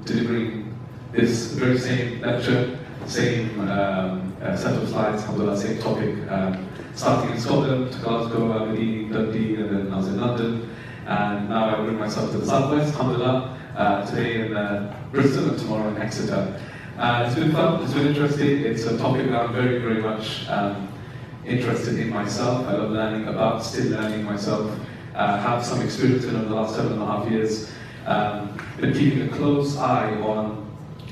delivering this very same lecture, same set of slides, alhamdulillah, same topic, starting in Scotland, Glasgow, Aberdeen, Dundee, and then I was in London, and now I bring myself to the southwest, alhamdulillah, today in Bristol and tomorrow in Exeter. It's been fun, it's been interesting, it's a topic that I'm very, very much interested in myself. I love learning about, still learning myself. Have some experience in over the last 7.5 years. Been keeping a close eye on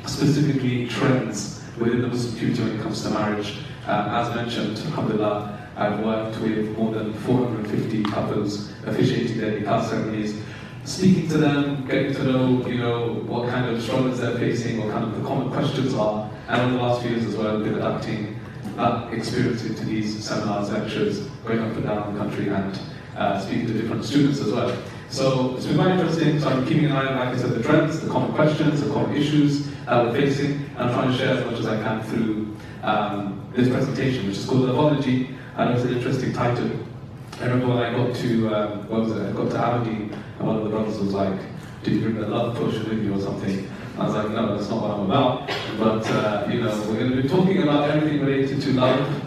specifically trends within the Muslim community when it comes to marriage. As mentioned, alhamdulillah, I've worked with more than 450 couples officiating their nikah ceremonies, speaking to them, getting to know, what kind of struggles they're facing, what kind of the common questions are, and over the last few years as well, I've been adapting that experience into these seminars, lectures, going up and down the country and speaking to different students as well. So it's been quite interesting. So I'm keeping an eye on, like I said, the trends, the common questions, the common issues that we're facing, and I'm trying to share as much as I can through this presentation, which is called Apology. I know it's an interesting title. I remember when I got to, I got to Aberdeen, and one of the brothers was like, "Did you bring the love potion with you or something?" I was like, "No, that's not what I'm about." But we're going to be talking about everything related to love,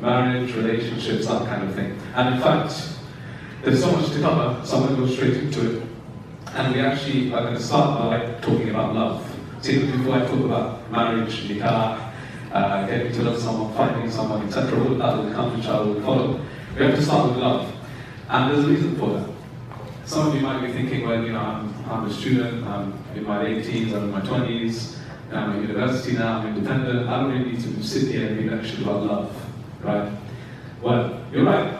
marriage, relationships, that kind of thing. And in fact, there's so much to cover, so I'm going to go straight into it. And we actually are going to start by talking about love. See, before I talk about marriage, nikah, getting to love someone, finding someone, etc., all of that will come, inshallah, will follow. We have to start with love. And there's a reason for that. Some of you might be thinking, well, I'm a student, I'm in my late teens, I'm in my 20s, I'm at university now, I'm independent, I don't really need to sit here and be lectured about love, right? Well, you're right.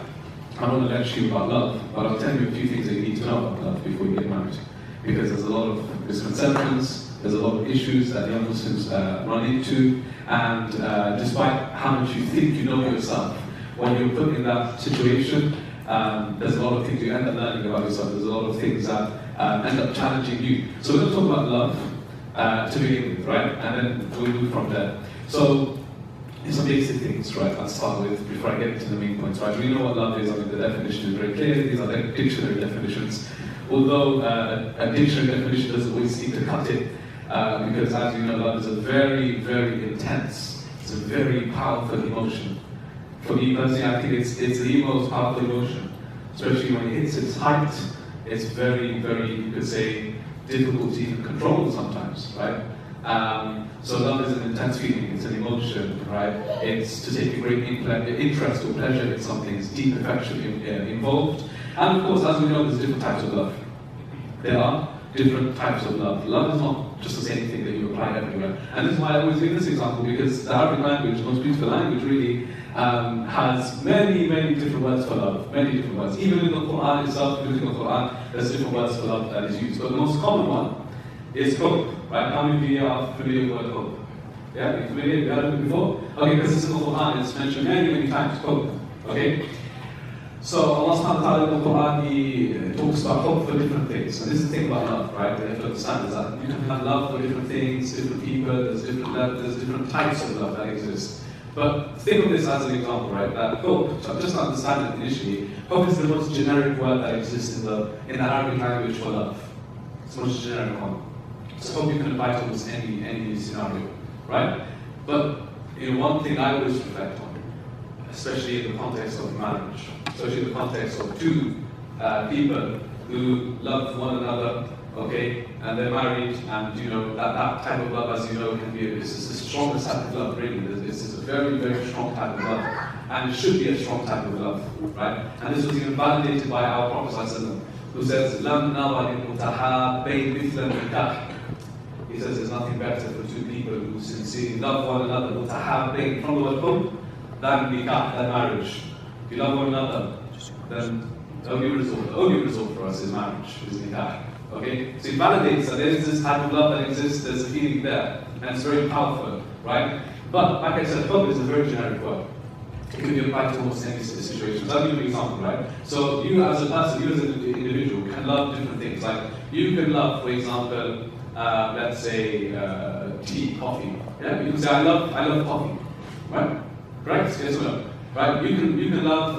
I don't want to lecture you about love, but I'll tell you a few things that you need to know about love before you get married. Because there's a lot of misconceptions, there's a lot of issues that young Muslims run into, and despite how much you think you know yourself, when you're put in that situation, there's a lot of things you end up learning about yourself, there's a lot of things that end up challenging you. So we're going to talk about love to begin with, right? And then we'll move from there. So, some basic things, right, I'll start with before I get into the main points, right? We know what love is, I mean, the definition is very clear, these are the dictionary definitions. Although a dictionary definition doesn't always seem to cut it, because as you know, love is a very, very intense, it's a very powerful emotion. For me personally, I think it's the most powerful emotion, especially when it hits its height. It's very, very, you could say, difficult to even control sometimes, right? So love is an intense feeling, it's an emotion, right? It's to take a great interest or pleasure in something, it's deep affection involved. And of course, as we know, there's different types of love. There are different types of love. Love is not just the same thing that you apply everywhere. And this is why I always give this example, because the Arabic language, the most beautiful language really, has many, many different words for love, many different words. Even in the Quran itself, if you look in the Quran, there's different words for love that is used. But the most common one is hope, right? How many of you are familiar with the word hope? Yeah, you familiar? You heard of it before? Okay, because it's in the Quran, it's mentioned many, many times, hope, okay? So Allah subhanahu wa ta'ala in the Quran, He talks about hope for different things. And this is the thing about love, right? That you have to understand is that you can have love for different things, different people, there's different love, there's different types of love that exist. But think of this as an example, right? That hope, so just to understand it initially, hope is the most generic word that exists in the Arabic language for love. It's the most generic one. So hope you can apply to almost any scenario, right? But one thing I always reflect on, especially in the context of marriage, especially in the context of two people who love one another, okay, and they're married, and that type of love, as you know, can be it's the strongest type of love, really. It's a very, very strong type of love, and it should be a strong type of love, right? And this was even validated by our Prophet ﷺ, who says, "Lam nara lil-mutahabbayn mithla nikah." He says there's nothing better for two people who sincerely love one another, mutahabbayn, from the word hub, than nikah, than marriage. If you love one another, then the only result for us is marriage, is nikah. Okay? So it validates that there is this type of love that exists, there's a feeling there, and it's very powerful, right? But, like I said, hope is a very generic word. It can be applied to almost any situation. So I'll give you an example, right? So you as a person, you as an individual, can love different things. Like, you can love, for example, let's say, tea, coffee. Yeah? You can say, I love coffee, right? Correct? Yes or no? Right? You can love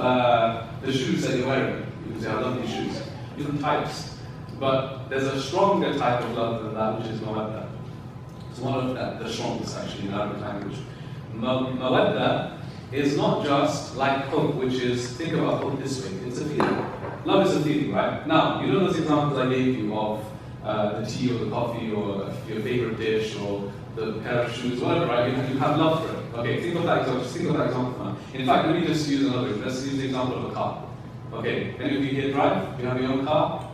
the shoes that you're wearing. You can say, I love these shoes. Different types. But there's a stronger type of love than that, which is mawadda. It's one of the strongest actually in Arabic language. Mawadda is not just like hope, which is, think about hope this way, it's a feeling. Love is a feeling, right? Now, you know those examples I gave you of the tea or the coffee or your favorite dish or the pair of shoes, whatever, right? You have love for it. Okay, think of that example, just think of that example now. In fact, let me just use another example. Let's use the example of a car. Okay, any of you here drive? You have your own car?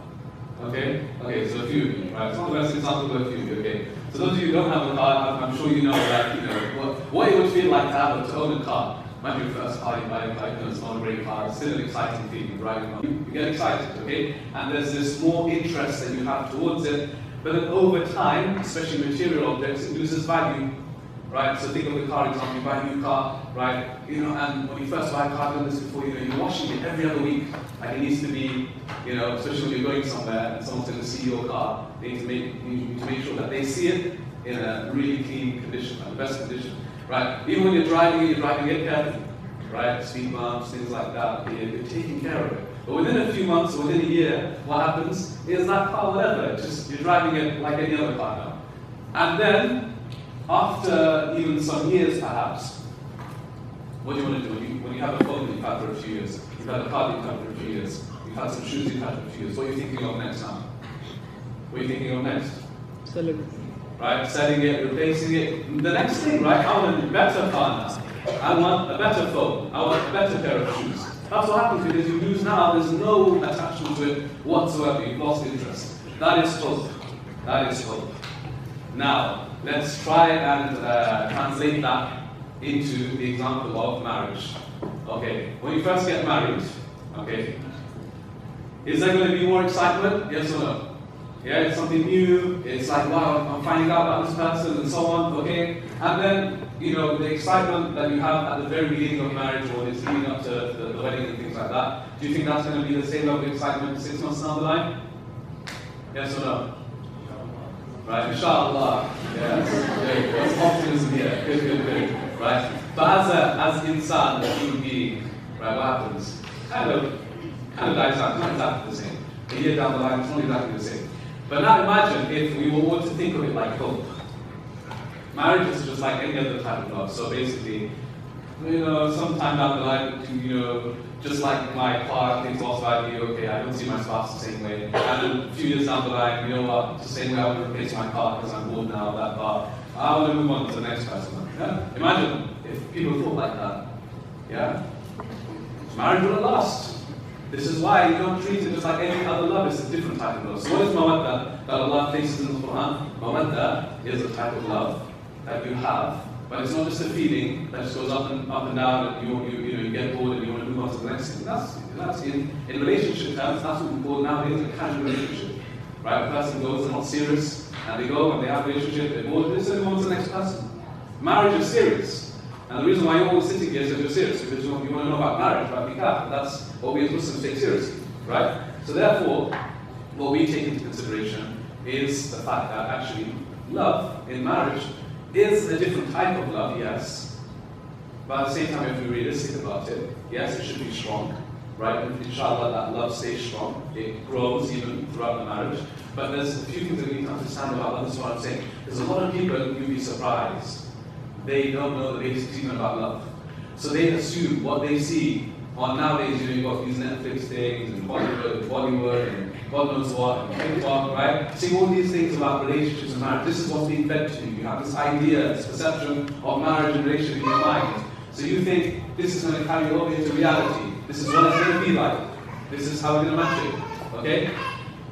Okay, so a few of you, right? It's not the best example, but a few of you, okay. So those of you who don't have a car, I'm sure you know that, what it would feel like to own a car. Might be your first car you buy, it's not a great car, it's still an exciting feeling, driving on. You get excited, okay? And there's this more interest that you have towards it, but then over time, especially material objects, it loses value, right? So think of the car example, you buy a new car, right? And when you first buy a car, I've done this before, you're washing it every other week. Like it needs to be, especially when you're going somewhere and someone's going to see your car, you need to make sure that they see it in a really clean condition, like the best condition, right? Even when you're driving it carefully, right? Speed bumps, things like that, you're taking care of it. But within a few months or within a year, what happens is that car, whatever, you're driving it like any other car now. And then, after even some years perhaps, what do you want to do? When you have a phone that you've had for a few years, you've had a car that you've had for a few years, you've had some shoes you've had for a few years, what are you thinking of next now? What are you thinking of next? Selling it. Right, selling it, replacing it. The next thing, right, I want a better car now. I want a better phone. I want a better pair of shoes. That's what happens because you lose now, there's no attachment to it whatsoever. You've lost interest. That is hope. That is hope. Now, let's try and translate that into the example of marriage. Okay, when you first get married, okay, is there going to be more excitement? Yes or no? Yeah, it's something new, it's like, wow, I'm finding out about this person and so on, okay? And then, the excitement that you have at the very beginning of marriage or it's leading up to the wedding and things like that, do you think that's going to be the same level of excitement 6 months down the line? Yes or no? Right, inshallah. Yes, there's optimism here. Good. Right? But as insan, a human being, right, what happens? Kind of dies out, not exactly the same. A year down the line, it's not exactly the same. But now imagine if we were to think of it like hope. Marriage is just like any other type of love. So basically, sometime down the line, just like my car, things lost value, okay, I don't see my spouse the same way. And then a few years down the line, you know what, the same way I would replace my car because I'm bored now of that car. I want to move on to the next person. Yeah? Imagine if people thought like that. Yeah? Marriage wouldn't last. This is why you don't treat it just like any other love, it's a different type of love. So what is mawadda that Allah places in the Quran? Mawadda is a type of love that you have, but it's not just a feeling that just goes up and down and you get bored and you want to move on to the next thing. That's in relationship terms, that's what we call nowadays a casual relationship. Right? A person goes, they're not serious, and they go and they have a relationship, they're bored, they move on to the next person. Marriage is serious. And the reason why you're all sitting here is because you're serious, because you want to know about marriage, about nikah. That's what we as Muslims take seriously, right? So therefore, what we take into consideration is the fact that actually love in marriage is a different type of love, yes. But at the same time, if we're realistic about it, yes, it should be strong, right? And inshallah, that love stays strong. It grows even throughout the marriage. But there's a few things that we need to understand about love. That's what I'm saying. There's a lot of people, you'd be surprised. They don't know the basics even about love. So they assume what they see on nowadays, you've got these Netflix things and Bollywood and God knows what, and TikTok, right? Seeing all these things about relationships and marriage. This is what's being fed to you. You have this idea, this perception of marriage and relationship in your mind. So you think this is going to carry over into reality. This is what it's going to be like. This is how we're going to match it. Okay?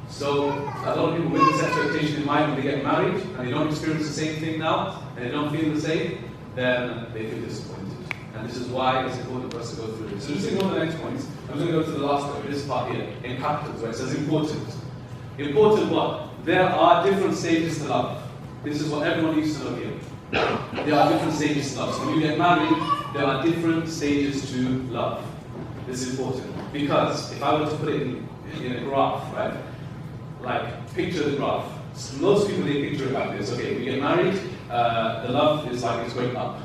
So a lot of people with this expectation in mind when they get married and they don't experience the same thing now and they don't feel the same, then they feel disappointed. And this is why it's important for us to go through this. So just ignore the next points. I'm going to go to the last point, this part here, in capitals, where it says important. Important what? There are different stages to love. This is what everyone needs to know here. There are different stages to love. So when you get married, there are different stages to love. This is important. Because if I were to put it in a graph, right? Like, picture the graph. So most people, they picture it like this. Okay, we get married, the love is like it's going up.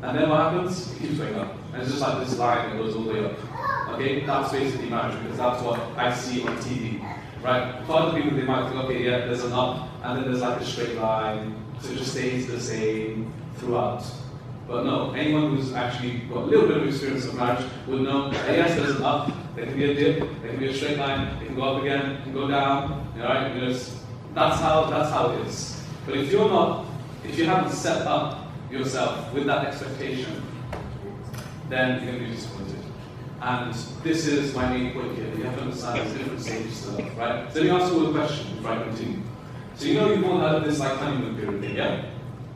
And then what happens? It keeps going up. And it's just like this line that goes all the way up. Okay, that's basically marriage because that's what I see on TV. right? For other people, they might think, okay, yeah, there's an up, and then there's like a straight line, so it just stays the same throughout. But no, anyone who's actually got a little bit of experience of marriage would know that yes, there's an up, there can be a dip, there can be a straight line, it can go up again, it can go down, right? That's how it is. But if you haven't set up yourself with that expectation, then you're going to be disappointed. And this is my main point here. You have to understand there's different stages to love, right? So let me ask you all a question before I continue. So you know you've all heard of this like honeymoon period thing, yeah?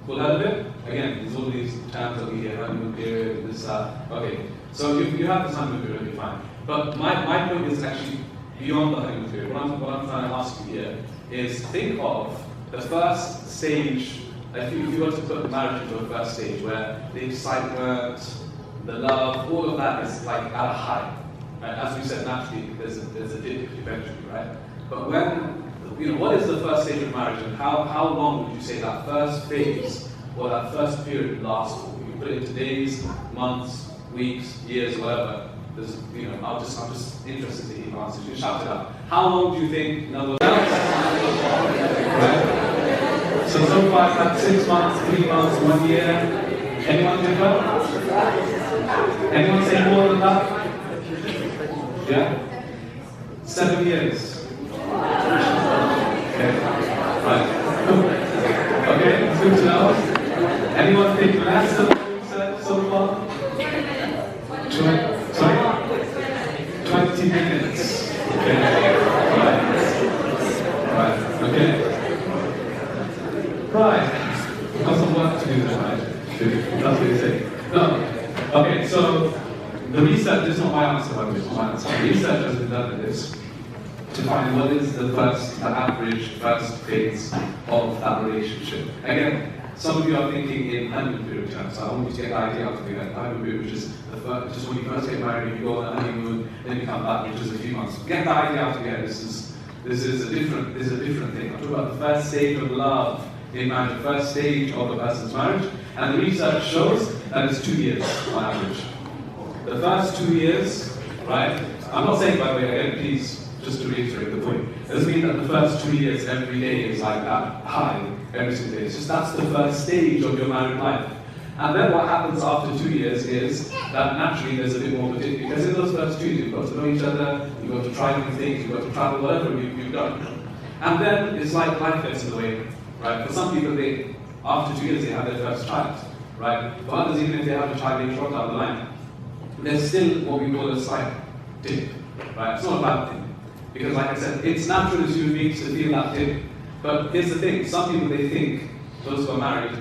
All heard of it? Again, there's all these terms that we hear, honeymoon period, this, that. Okay, so you have this honeymoon period, you're fine. But my point is actually beyond the honeymoon period. What I'm trying to ask you here is think of the first stage, if you were to put marriage into a first stage where the excitement, the love, all of that is like at a high. Right? As we said, naturally, there's a dip eventually, right? But what is the first stage of marriage, and how long would you say that first phase or that first period lasts for? You put it into days, months, weeks, years, whatever. I'm just interested to hear your answers. You shout it out. How long do you think? In other words, right? So far, it's like 6 months, 3 months, 1 year. Anyone different? Anyone say more than that? Yeah? 7 years. Okay. Right. Okay, it's good to know. Anyone think less than what we said so far? 20 minutes. Okay. Right. Okay. Right. Got some work to do there, right? That's what you say. No. Okay, so the research, this is not my answer, by the way, it's not my answer. The research has been done with this to find what is the average first phase of that relationship. Again, some of you are thinking in honeymoon period terms, so I want you to get the idea out of the honeymoon period, which is just when you first get married, you go on a honeymoon, then you come back, which is a few months. Get the idea out of your head. This is a different thing. I'm talking about the first stage of love in marriage, the first stage of a person's marriage, and the research shows that it's 2 years on average. The first 2 years, right? I'm not saying, by the way, again, please, just to reiterate the point, it doesn't mean that the first 2 years every day is like that high every single day. It's just that's the first stage of your married life. And then what happens after 2 years is that naturally there's a bit more of a dip, because in those first 2 years you've got to know each other, you've got to try new things, you've got to travel, whatever you've done. And then it's like life gets in the way, right? For some people, after 2 years they have their first child, right? For others, even if they have a child later on down the line, there's still what we call a slight dip, right? It's not a bad thing. Because like I said, it's natural as human beings to feel that dip. But here's the thing, some people, they think, those who are married,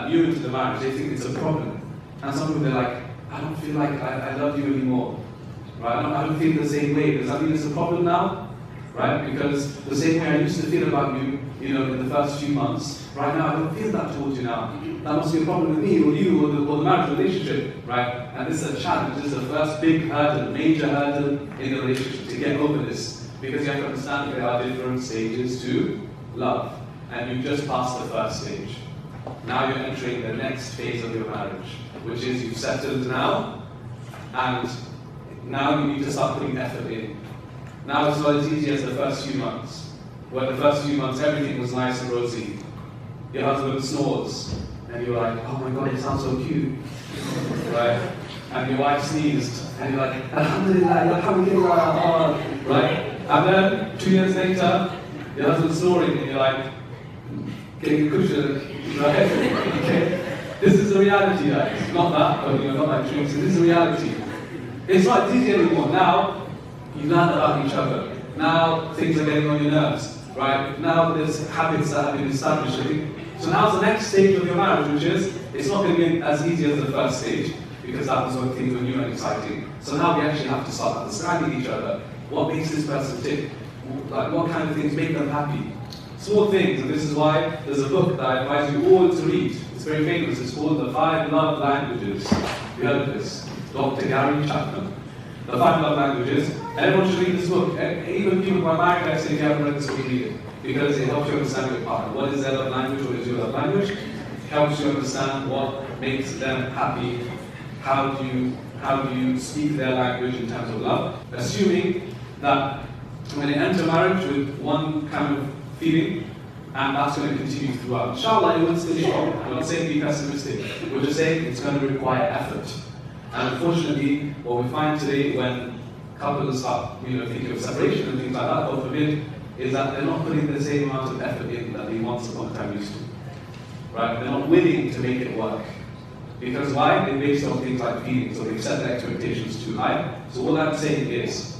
new into the marriage, they think it's a problem. And some people, they're like, I don't feel like I love you anymore. Right? I don't feel the same way. Does that mean it's a problem now? Right? Because the same way I used to feel about you, in the first few months, right now I don't feel that towards you now. That must be a problem with me or you or the marriage relationship, right? And this is a challenge. This is the first big hurdle, major hurdle in the relationship to get over this. Because you have to understand that there are different stages to love. And you've just passed the first stage. Now you're entering the next phase of your marriage, which is you've settled now, and now you need to start putting effort in. Now it's not as easy as the first few months, where the first few months everything was nice and rosy. Your husband snores, and you're like, oh my God, it sounds so cute, right? And your wife sneezed, and you're like, Alhamdulillah, Alhamdulillah, right? And then 2 years later, your husband's snoring, and you're like, getting a cushion, right? Okay. This is the reality, guys. Not that, but not like dreams. This is the reality. It's not easy anymore. Now, you learn about each other. Now, things are getting on your nerves, right? Now, there's habits that have been established. So now's the next stage of your marriage, which is, it's not going to be as easy as the first stage, because that was when things were new and exciting. So now we actually have to start understanding each other. What makes this person tick? Like, what kind of things make them happy? Small things, and this is why there's a book that I advise you all to read. It's very famous. It's called The 5 Love Languages. You heard of this? Dr. Gary Chapman. The 5 Love Languages. Everyone should read this book. Even people who are married, I say, if you haven't read this book, read it. Because it helps you understand your partner. What is their love language? What is your love language? It helps you understand what makes them happy. How do you speak their language in terms of love? Assuming that going to enter marriage with one kind of feeling, and that's going to continue throughout. Inshallah, it won't still be strong. I'm not saying be pessimistic. We're just saying it's going to require effort. And unfortunately, what we find today when couples start, thinking of separation and things like that, God forbid, is that they're not putting the same amount of effort in that they once upon a time used to. Right? They're not willing to make it work. Because why? They're based on things like feelings, or they've set their expectations too high. So all I'm saying is,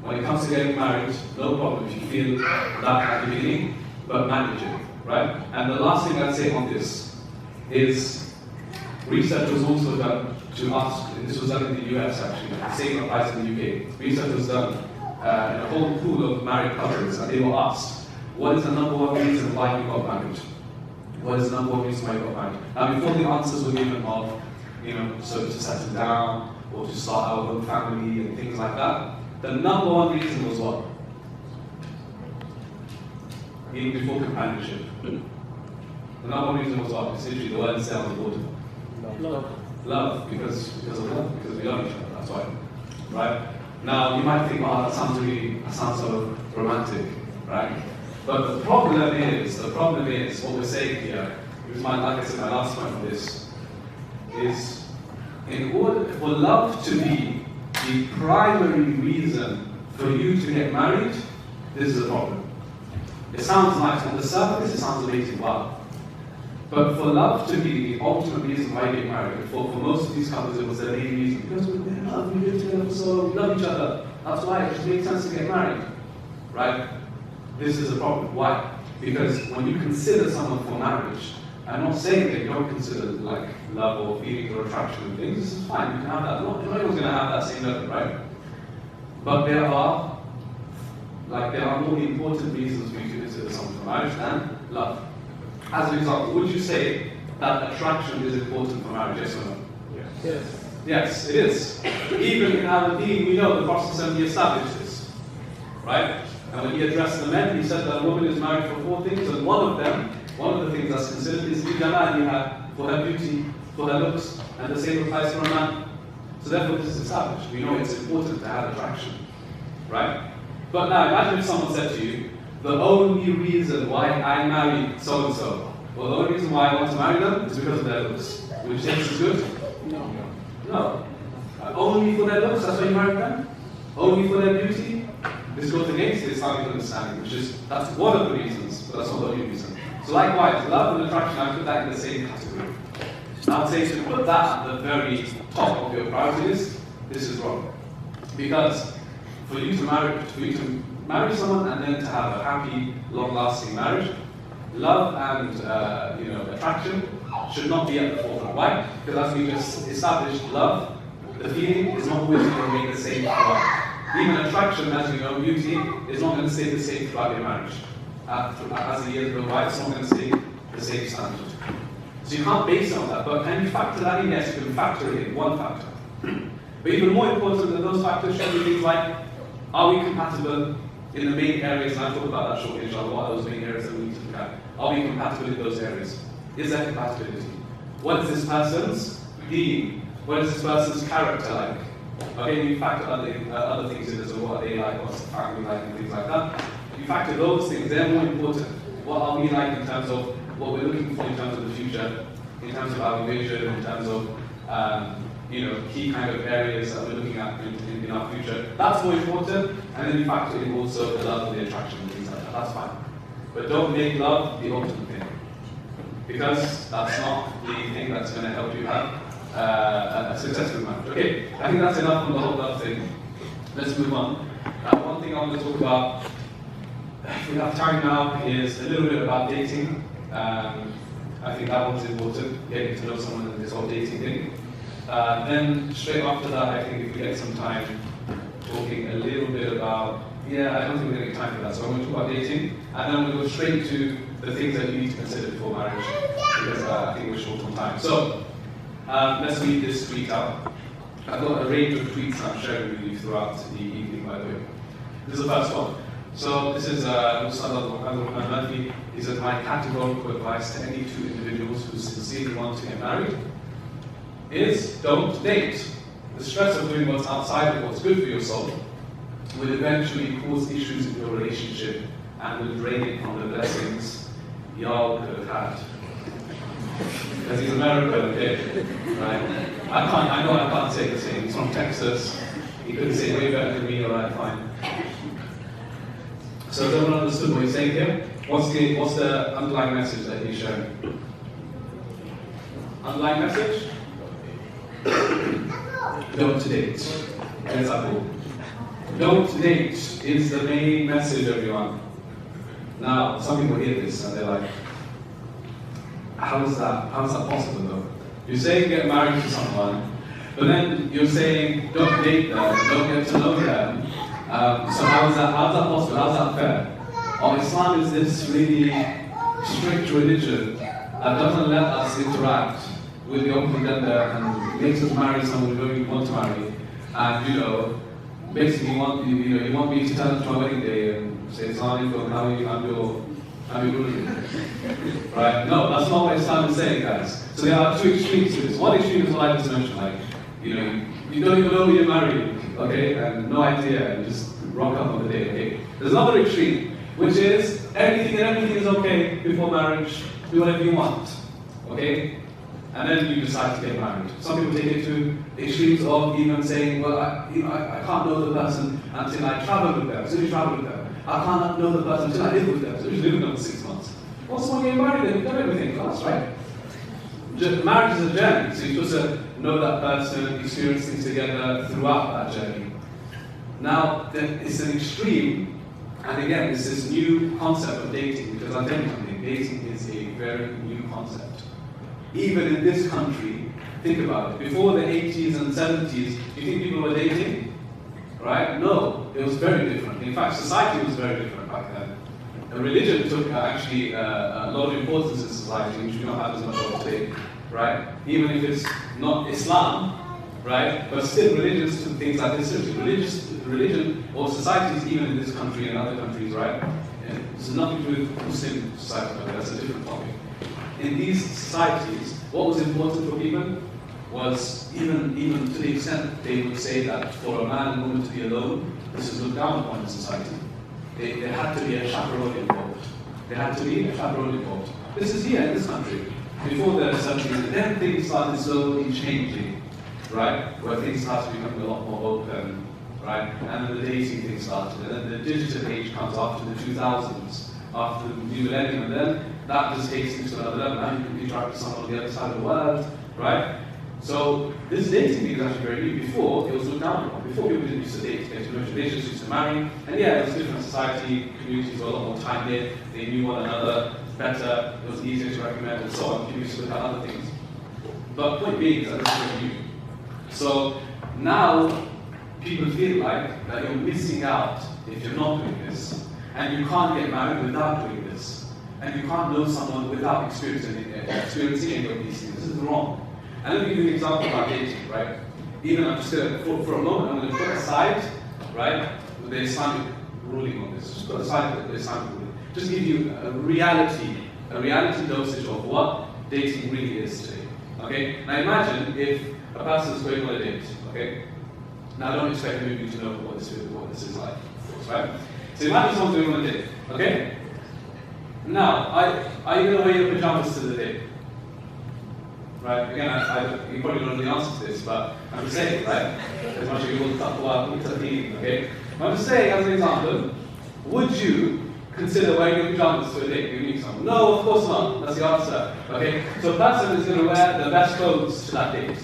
when it comes to getting married, no problem if you feel that at the beginning, but manage it, right? And the last thing I'd say on this is, research was also done to ask, and this was done in the US actually, the same applies in the UK. Research was done in a whole pool of married couples, and they were asked, what is the number one reason why you got married? What is the number one reason why you got married? Now before the answers were given of, so to settle down, or to start our own family and things like that, the number one reason was what? Even before companionship. The number one reason was what? Essentially the word itself on the board. Love. Love, because of love, because we love each other, that's why. Right? Now you might think, oh, that sounds so romantic, right? But the problem is what we're saying here, like I said, my last point on this, is in order for love to be the primary reason for you to get married, this is a problem. It sounds nice on the surface, it sounds amazing, wow. But for love to be the ultimate reason why you get married, for most of these couples it was their main reason, because we're in love, we live together, so we love each other. That's why it just makes sense to get married, right? This is a problem. Why? Because when you consider someone for marriage, I'm not saying that you don't consider like love or feelings or attraction and things. This is fine. You can have that. Not everyone's going to have that same level, right? But there are more important reasons for you to consider someone for marriage than love. As an example, would you say that attraction is important for marriage? Yes or no? Yes. Yes, it is. Even in our Deen, we know the Prophet established this, right? And when he addressed the men, he said that a woman is married for 4 things, and one of the things that's considered is for her beauty, for her looks, and the same applies for a man. So therefore this is established. We know it's important to have attraction, right? But now imagine if someone said to you, the only reason why I married so-and-so, well the only reason why I want to marry them is because of their looks. Would you say this is good? No. No. Only for their looks, that's why you married them? Only for their beauty? This goes against the Islamic understanding, that's one of the reasons, but that's not the only reason. So likewise, love and attraction, I put that in the same category. I would say to put that at the very top of your priority list, this is wrong. Because for you to marry someone and then to have a happy, long-lasting marriage, love and attraction should not be at the forefront. Why? Because as we just established, love, the feeling is not always going to remain the same throughout. Even attraction, as you know, beauty, is not going to stay the same throughout your marriage. As the years go by, it's not going to stay the same standard. So you can't base it on that, but can you factor that in? Yes, you can factor it in, one factor. But even more important than those factors should be things like, are we compatible in the main areas, and I'll talk about that shortly, inshallah, what are those main areas that we need to look at. Are we compatible in those areas? Is there compatibility? What is this person's Deen? What is this person's character like? Okay, you factor other things in as well. What are they like? What's the family like? And things like that. You factor those things, they're more important. What are we like in terms of what we're looking for in terms of the future, in terms of our vision, in terms of key kind of areas that we're looking at in our future. That's more important, and then you factor in also the love and the attraction and things like that. That's fine. But don't make love the ultimate thing, because that's not the thing that's going to help you have a successful marriage. Okay, I think that's enough on the whole love thing. Let's move on. One thing I want to talk about, if we have time now, is a little bit about dating. I think that one's important, getting to know someone in this whole dating thing. Then straight after that, I think if we get some time, talking a little bit about, I don't think we're going to get time for that, so I'm going to talk about dating, and then we'll go straight to the things that you need to consider before marriage, because I think we're short on time. So, let's read this tweet out. I've got a range of tweets I'm sharing with you throughout the evening, by the way. This is the first one. So this is Ustadh. He said, my categorical advice to any 2 individuals who sincerely want to get married is don't date. The stress of doing what's outside of what's good for your soul will eventually cause issues in your relationship and will drain it from the blessings y'all could have had. Because he's American, okay? Right? I know I can't say the same. He's from Texas. He could say way better than me, alright, fine. So has everyone understood what he's saying here? What's the underlying message that he's sharing? Underlying message? Don't date. There's our goal. Don't date is the main message, everyone. Now, some people hear this and they're like, how is that possible though? You're saying get married to someone, but then you're saying don't date them, don't get to know them. So how's that possible? How's that fair? Or Islam is this really strict religion that doesn't let us interact with the opposite gender and makes us marry someone we don't even want to marry. And basically you want me to turn up to my wedding day and say, Assalamu alaikum, how are you? I'm your groom. Right? No, that's not what Islam is saying, guys. So there are two extremes to this. One extreme is what I just mentioned, like, you don't even know who you're marrying, okay, and no idea, and just rock up on the day, okay? There's another extreme, which is everything is okay before marriage, do whatever you want, okay? And then you decide to get married. Some people take it to extremes of even saying, well, I can't know the person until I travel with them. So you travel with them. I can't know the person until I live with them. So you live with them for 6 months. Once you get married, then you've done everything for us, right? Marriage is a journey, so you're supposed to know that person, experience things together throughout that journey. Now, it's an extreme, and again, it's this new concept of dating, because I'm telling you something, dating is a very new concept. Even in this country, think about it, before the 80s and 70s, do you think people were dating? Right? No, it was very different. In fact, society was very different back then. Religion took actually a lot of importance in society, which we don't have as much of today, right? Even if it's not Islam, right? But still, religions took things like this seriously. Religion or societies, even in this country and other countries, right? It's nothing to do with Muslim society, but that's a different topic. In these societies, what was important for people was even to the extent they would say that for a man and woman to be alone, this is looked down upon in society. There had to be a chaperone involved. There had to be a chaperone involved. This is here in this country. Before the 70s, then things started slowly changing, right? Where things started becoming a lot more open, right? And then the dating thing started. And then the digital age comes after the 2000s, after the new millennium, and then that just takes things to another level. Now you can interact with someone on the other side of the world, right? So this dating thing is actually very new. Before, it was looked down upon. Before, people didn't used to date, they just used to marry. And yeah, it was different society, communities were a lot more tight knit, they knew one another better, it was easier to recommend, and so on. People used to look at other things. But point being is that this is very new. So now, people feel like that you're missing out if you're not doing this. And you can't get married without doing this. And you can't know someone without experiencing any of these things. This is wrong. And let me give you an example about dating, right? Even I'm just going to, for a moment, I'm going to put aside, right, the Islamic ruling on this. Just put aside the Islamic ruling. Just give you a reality dosage of what dating really is today. Okay? Now imagine if a person is going on a date, okay? Now I don't expect any of you to know what this is like, of course, right? So imagine someone's going on a date, okay? Now, are you going to wear your pajamas to the date? Right, again, you probably don't know the answer to this, but I'm just saying, right? As much as you want to talk about Deen, okay? I'm just saying, as an example, would you consider wearing your pajamas to a date if you meet someone? No, of course not. That's the answer, okay? So a person is going to wear the best clothes to that date.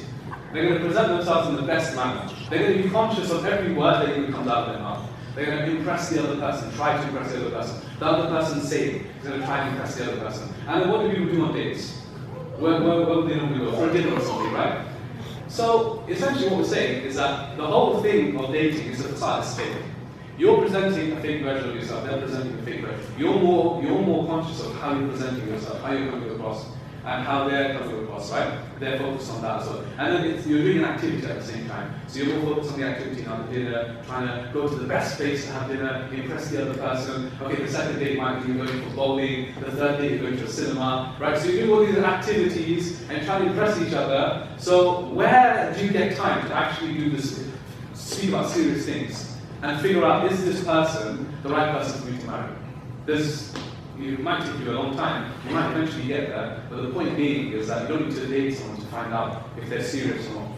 They're going to present themselves in the best manner. They're going to be conscious of every word that even comes out of their mouth. They're going to impress the other person, try to impress the other person. The other person's saying, is going to try and impress the other person. And then what do people do on dates? Where would they normally go? For a dinner or something, right? So, essentially what we're saying is that the whole thing of dating is a facade, it's fake. You're presenting a fake version of yourself, they're presenting a fake version. You're more conscious of how you're presenting yourself, how you're coming across, and how they're coming across, right? They're focused on that as well. And then you're doing an activity at the same time. So you're more focused on the activity, on the dinner, trying to go to the best place to have dinner, impress the other person. Okay, the second date might be going for bowling, the third date you're going to a cinema, right? So you're doing all these activities and trying to impress each other. So where do you get time to actually do this, speak about serious things? and figure out, is this person the right person for me to marry? It might take you a long time, you might eventually get there, but the point being is that you don't need to date someone to find out if they're serious or not.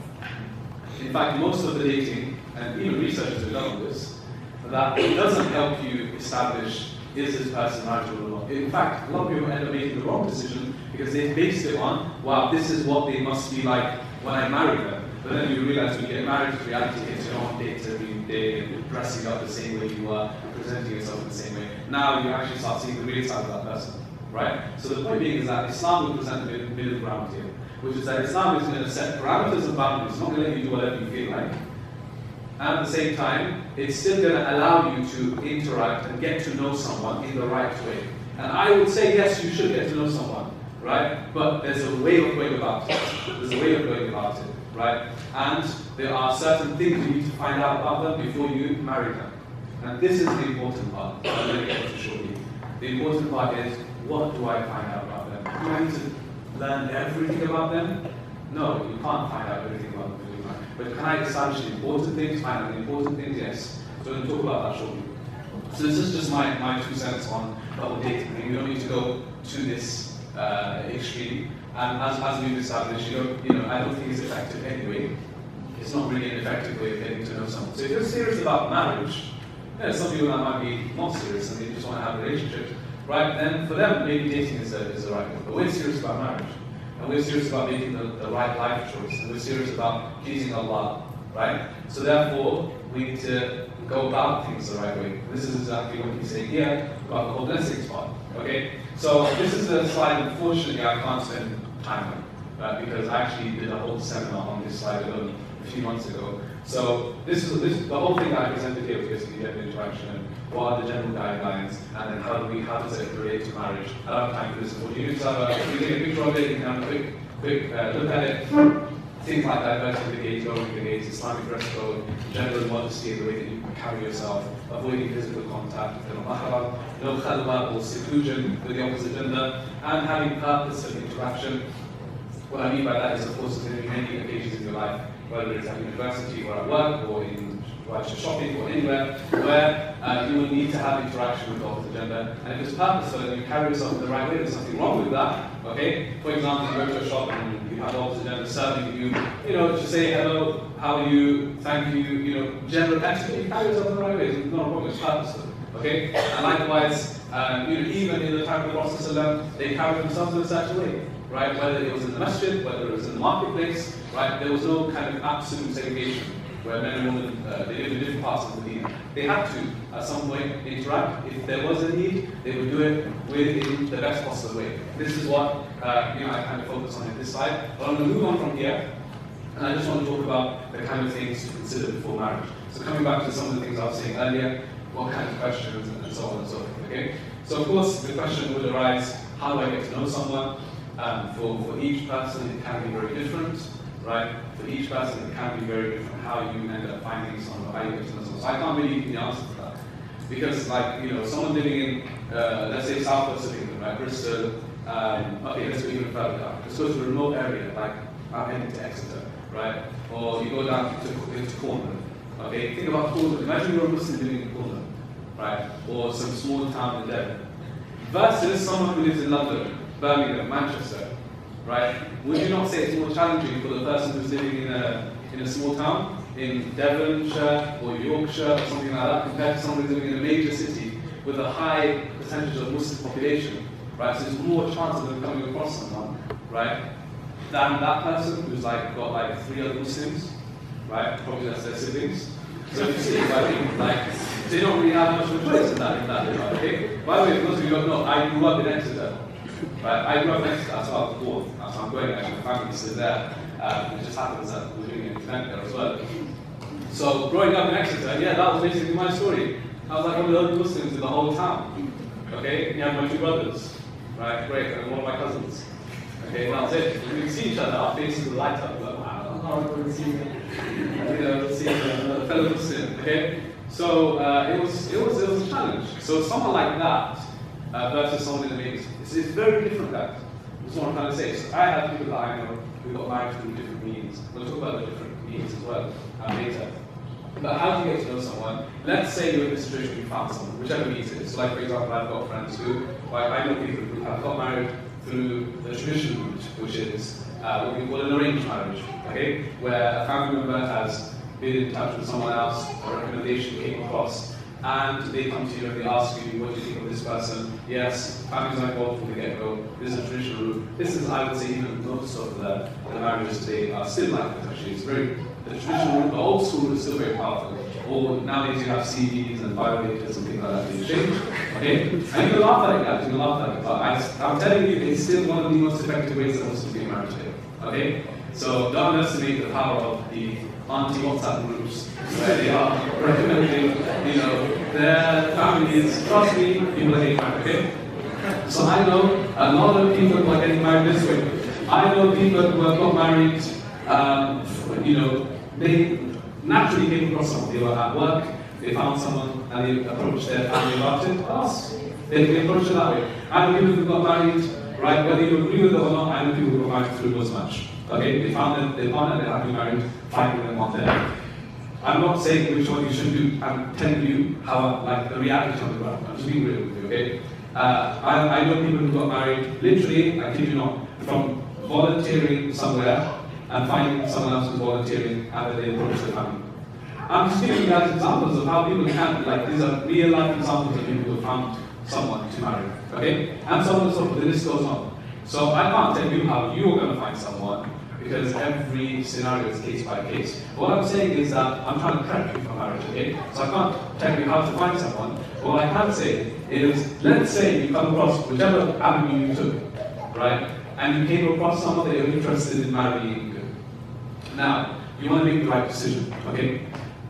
In fact, most of the dating, and even researchers have done this, that it doesn't help you establish, is this person marriageable or not. In fact, a lot of people end up making the wrong decision because they based it on, wow, this is what they must be like when I marry them. But then you realize when you get married, reality hits, you're not on dates every day, and dressing up the same way you were, presenting yourself in the same way. Now you actually start seeing the real side of that person, right? So the point being is that Islam will present the middle ground here, which is that Islam is going to set parameters and boundaries, it's not going to let you do whatever you feel like. And at the same time, it's still going to allow you to interact and get to know someone in the right way. And I would say, yes, you should get to know someone, right? But there's a way of going about it. There's a way of going about it, right? And there are certain things you need to find out about them before you marry them. And this is the important part. I'm going to get to shortly. The important part is, what do I find out about them? Do I need to learn everything about them? No, you can't find out everything about them. But can I establish the important things, find out the important things? Yes. So we're going to talk about that shortly. So this is just my 2 cents on double dating. We don't need to go to this extreme. And as we've established, I don't think it's effective anyway. It's not really an effective way of getting to know someone. So if you're serious about marriage, some people that might be not serious and they just want to have relationships, right? Then for them, maybe dating is the right one. But we're serious about marriage. And we're serious about making the right life choice. And we're serious about pleasing Allah, right? So therefore, we need to go about things the right way. This is exactly what he's saying here about the whole blessings part, okay? So this is a slide, unfortunately, I can't spend time on, because I actually did a whole seminar on this slide alone a few months ago. So the whole thing that I presented here was basically gender interaction and what are the general guidelines, and then how does it relate to marriage. I don't have time for this. If you take a picture of it, you can have a quick look at it. Things like diversity of the gaze, lowering the gaze, Islamic dress code, general modesty, the way that you carry yourself, avoiding physical contact, no khalwa or seclusion with the opposite gender, and having purpose of interaction. What I mean by that is, of course, there are going to be many occasions in your life, whether it's at university or at work or while you're shopping or anywhere, where you will need to have interaction with the opposite gender. And if it's purposeful and you carry yourself in the right way, there's something wrong with that. Okay? For example, you go to a shop and you have the opposite gender serving you, to say hello, how are you, thank you, general etiquette, you carry yourself in the right way. It's not wrong, it's purposeful. Okay? And likewise, even in the time of the Prophet, they carried themselves in a certain way. Right? Whether it was in the masjid, whether it was in the marketplace, right? There was no kind of absolute segregation where men and women, they lived in different parts of the Deen. They had to, at some point, interact. If there was a need, they would do it in the best possible way. This is what I kind of focus on in this slide. But I'm going to move on from here, and I just want to talk about the kind of things to consider before marriage. So coming back to some of the things I was saying earlier, what kind of questions, and so on and so forth, okay? So of course, the question would arise, how do I get to know someone? For each person, it can be very different, right? For each person, it can be very different how you end up finding someone, how you get to know someone. So I can't really give you the answer to that. Because, someone living in, let's say, southwest of England, right? Bristol, okay, let's go even further down. Let's go to a remote area, like I'm heading to Exeter, right? Or you go down to Cornwall, okay? Think about Cornwall. Imagine you're a Muslim living in Cornwall, right? Or some small town in Devon. Versus someone who lives in London, Birmingham, Manchester, right? Would you not say it's more challenging for the person who's living in a small town, in Devonshire or Yorkshire or something like that, compared to someone who's living in a major city with a high percentage of Muslim population, right? So there's more chance of them coming across someone, right? Than that person who's got 3 other Muslims, right? Probably that's their siblings. So you see, I think they don't really have much of a choice in that regard, okay? By the way, for those of you who don't know, I grew up in Exeter. Right, I grew up next to that, so I was born. So I'm going actually, my family is still there. It just happens that we're doing an event there as well. So growing up in Exeter, yeah, that was basically my story. I was like one of the only Muslims in the whole town. Okay, you have my 2 brothers, right? Great, and one of my cousins. Okay, that was it. We could see each other, our faces would light up. Like, wow, we'll see a fellow Muslim. Okay, so it was a challenge. So someone like that versus someone in the mix, it's very different. That's what I'm trying to say. So I have people that I know who got married through different means. We'll talk about the different means as well later. But how do you get to know someone? Let's say you're in a situation where you found someone, whichever means it is. So like for example, I've got friends who, I know people who have got married through the traditional route, which is what we call an arranged marriage, okay? Where a family member has been in touch with someone else, a recommendation came across, and they come to you and they ask you, what do you think of this person? Yes, families are involved from the get-go. This is a traditional route. This is, I would say, even most of the marriages today are still like this actually. It's very, the traditional route, the old school route is still very powerful. Or nowadays you have CVs and violators and things like that being changed. Okay? And you can laugh at it, guys, you can laugh at it. But I'm telling you, it's still one of the most effective ways that Muslims get married today. Okay? So don't underestimate the power of the anti-WhatsApp groups where they are recommending, their families. Trust me, people are getting married, okay? So I know a lot of people who are getting married this way. I know people who have got married, they naturally came across someone. They were at work, they found someone, and they approached their family about it. Us. They approached it that way. I know people who got married, right, whether you agree with it or not, I know people who got married through this much. Okay, they found their partner, they're happily married, finding them out there. I'm not saying which one you should do, I'm telling you how, the reality on the ground. I'm just being real with you, okay? I know people who got married, literally, I kid you not, from volunteering somewhere and finding someone else who's volunteering and then they approach the family. I'm just giving you guys examples of how people can, these are real life examples of people who found someone to marry, okay? And so on and so forth, the list goes on. So I can't tell you how you're going to find someone, because every scenario is case by case. What I'm saying is that I'm trying to prep you for marriage, okay? So I can't tell you how to find someone. What I can say is, let's say you come across whichever avenue you took, right? And you came across someone that you're interested in marrying. Now, you want to make the right decision, okay?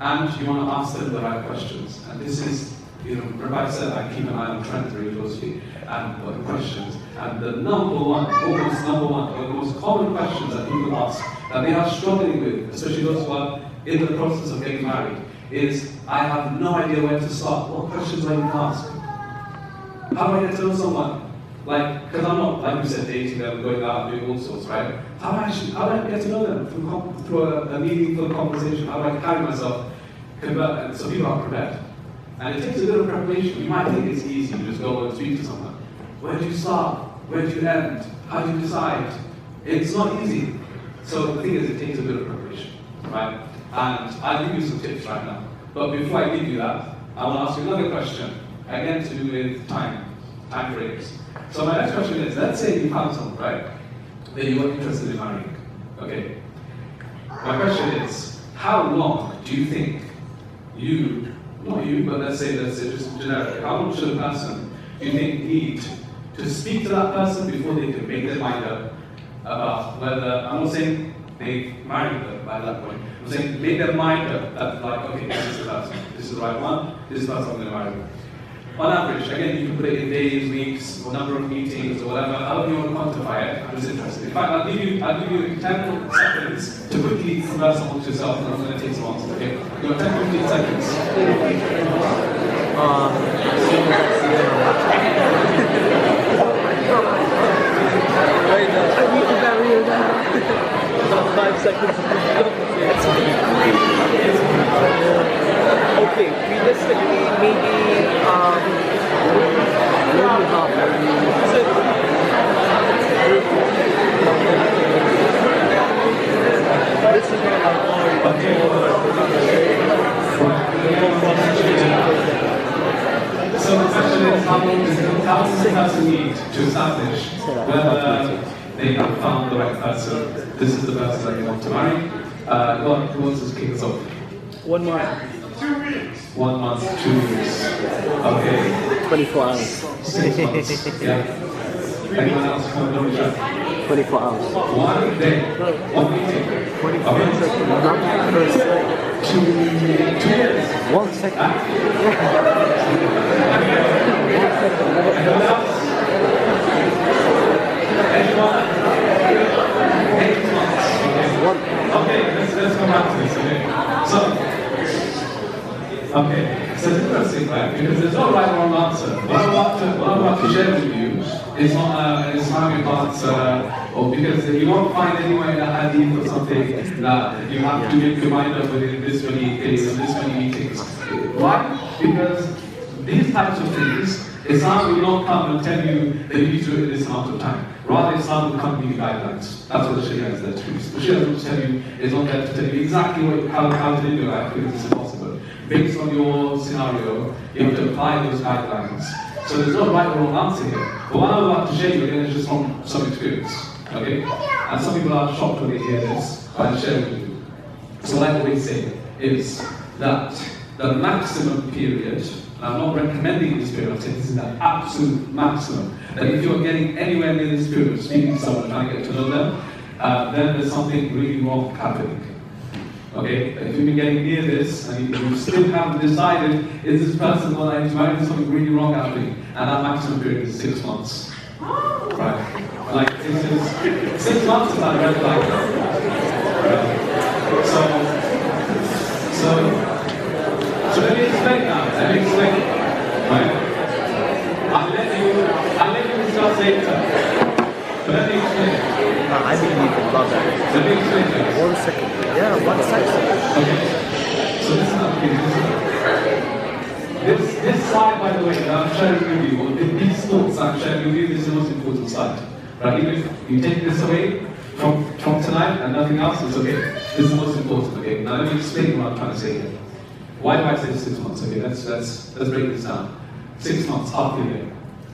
And you want to ask them the right questions. And this is, Rabbi said, I keep an eye on trends very closely, and the questions. And the almost number one, the most common questions that people ask, that they are struggling with, especially those who are in the process of getting married, is, I have no idea where to start. What questions do I even ask? How do I get to know someone? Because I'm not, like we said, dating them, going out, doing all sorts, right? How do I get to know them through a meaningful conversation? How do I carry myself? So people are prepared. And it takes a little preparation. You might think it's easy to just go and speak to someone. Where do you start? Where do you end? How do you decide? It's not easy. So the thing is, it takes a bit of preparation, right? And I'll give you some tips right now. But before I give you that, I want to ask you another question, again to do with time frames. So my next question is, let's say you found someone, right, that you are interested in marrying, okay? My question is, how long do you think not you, but let's say just generically, how long should a person, do you think, need to speak to that person before they can make their mind up about whether, I'm not saying they married them by that point, I'm saying make their mind up that, okay, this is the person, this is the right one, this is the person I'm going to marry. On average, again, you can put it in days, weeks, or number of meetings, or whatever, however you want to quantify it. I'm just interested. In fact, I'll give you 10 seconds to quickly converse amongst yourself, and I'm going to take some answers, okay? You got 10, 15 seconds. About 5 seconds. Okay, realistically, maybe this is what So the question is, how long does the person need to establish whether they have found the right person? This is the person that you want to marry. Who wants to kick us off? 1 month. 2 weeks. 1 month, 2 weeks. Okay. 24 hours. 6 months. Yeah. Anyone else want to know? 24 hours. 1 day. 1 meeting. 24 hours. Not first. 2 years. 1 second. Anyone else? Anyone? 8 months. Okay, let's come back to this, okay? So it's interesting, right? Because there's no right or wrong answer. What I'm about to share with you is not an Islamic answer Or because you won't find anywhere in a hadith or something that you have to make your mind up within this many days or this many meetings. Why? Because these types of things, Islam will not come and tell you that you need to do it in this amount of time. Rather, Islam will come and give you guidelines. That's what the Sharia is there to do. The Sharia will tell you, is not there to tell you exactly how to live your life, because it's impossible. Based on your scenario, you have to apply those guidelines. So there's no right or wrong answer here. But what I'm about to share you again is just from some experience. Okay? And some people are shocked when they hear this, but I'll share with you. So what I always say is that the maximum period, and I'm not recommending this period, I'm saying this is the absolute maximum, that if you're getting anywhere near this period of speaking to someone, trying to get to know them, then there's something really wrong happening. Okay? If you've been getting near this, and you still haven't decided, is this person what I need to marry, there's something really wrong happening, and that maximum period is 6 months. Right? Like, 6 months is not a red flag. So let me explain now. Let me explain. Right? I'll let you discuss later. But let me explain. I believe in love that. Let me explain this. 1 second. Yeah, 1 second. Okay. So this is not this slide, by the way, that I'm sharing with you, or these thoughts I'm sharing with you, this is the most important slide. Right? Even if you take this away from tonight and nothing else, it's okay. This is the most important, okay? Now let me explain what I'm trying to say here. Why do I say 6 months? Okay, let's break this down. 6 months, half a year.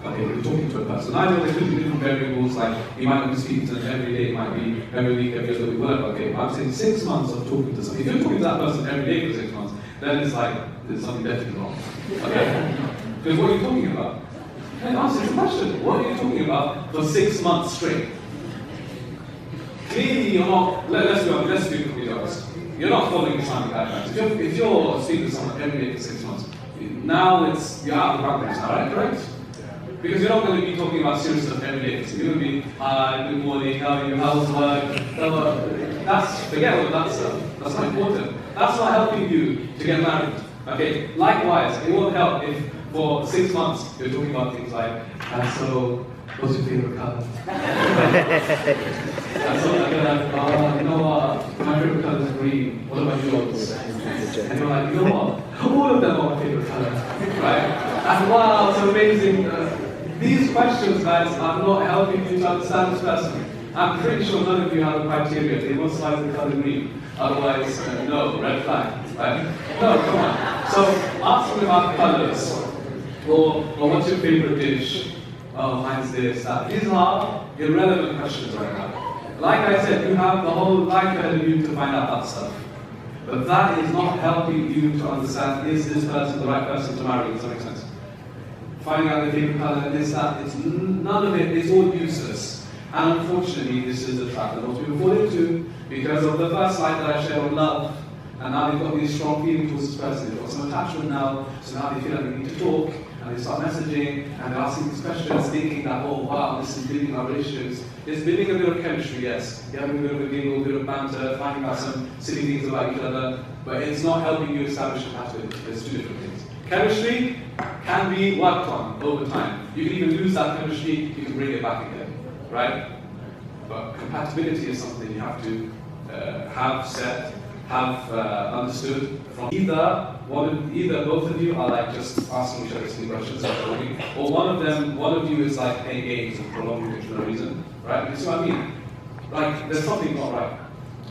Okay, you're talking to a person. I know there could be different variables, like you might not be speaking to them every day, it might be every week, every other week, whatever. Okay, but I'm saying 6 months of talking to someone. If you're talking to that person every day for 6 months, then it's like there's something definitely wrong. Okay? Because what are you talking about? And answer the question. What are you talking about for 6 months straight? Clearly you're not, let's be completely honest. You're not following Islamic guidelines. If you're speaking to someone every day for 6 months, now you're out of the practice, alright, correct? Because you're not going to be talking about serious stuff every day. So you're going to be, hi, good morning, how are you, how's work? Forget all that stuff. That's not important. That's not helping you to get married. Okay? Likewise, it won't help if for 6 months you're talking about things like, so what's your favorite color? You know what, my favorite color is green. What about yours? And you're like, you know what? All of them are my favorite color. Right? And wow, it's amazing. These questions, guys, are not helping you to understand this person. I'm pretty sure none of you have a criteria. They must like the color green. Otherwise, no, red flag. Right? No, come on. So ask them about colors. Or what's your favorite dish? Oh, mine's this, that. These are irrelevant questions right now. Like I said, you have the whole life ahead of you to find out that stuff. But that is not helping you to understand, is this person the right person to marry? Does that make sense? Finding out the favorite color, this, that, none of it is all useless. And unfortunately, this is the trap that most people fall into because of the first slide that I shared on love. And now they've got these strong feelings towards this person. They've got some attachment now, so now they feel like they need to talk, and they start messaging, and they're asking these questions, thinking that, oh wow, this is building our relationships. It's building a bit of chemistry, yes. You're having a bit of a giggle, a bit of banter, finding out some silly things about each other, but it's not helping you establish compatibility. There's two different things. Chemistry can be worked on over time. You can even lose that chemistry, you can bring it back again, right? But compatibility is something you have to have set, have understood from either both of you are like just asking each other silly questions or one of you is like playing games and prolonging it for no reason, right? You see what I mean? Like there's something not right.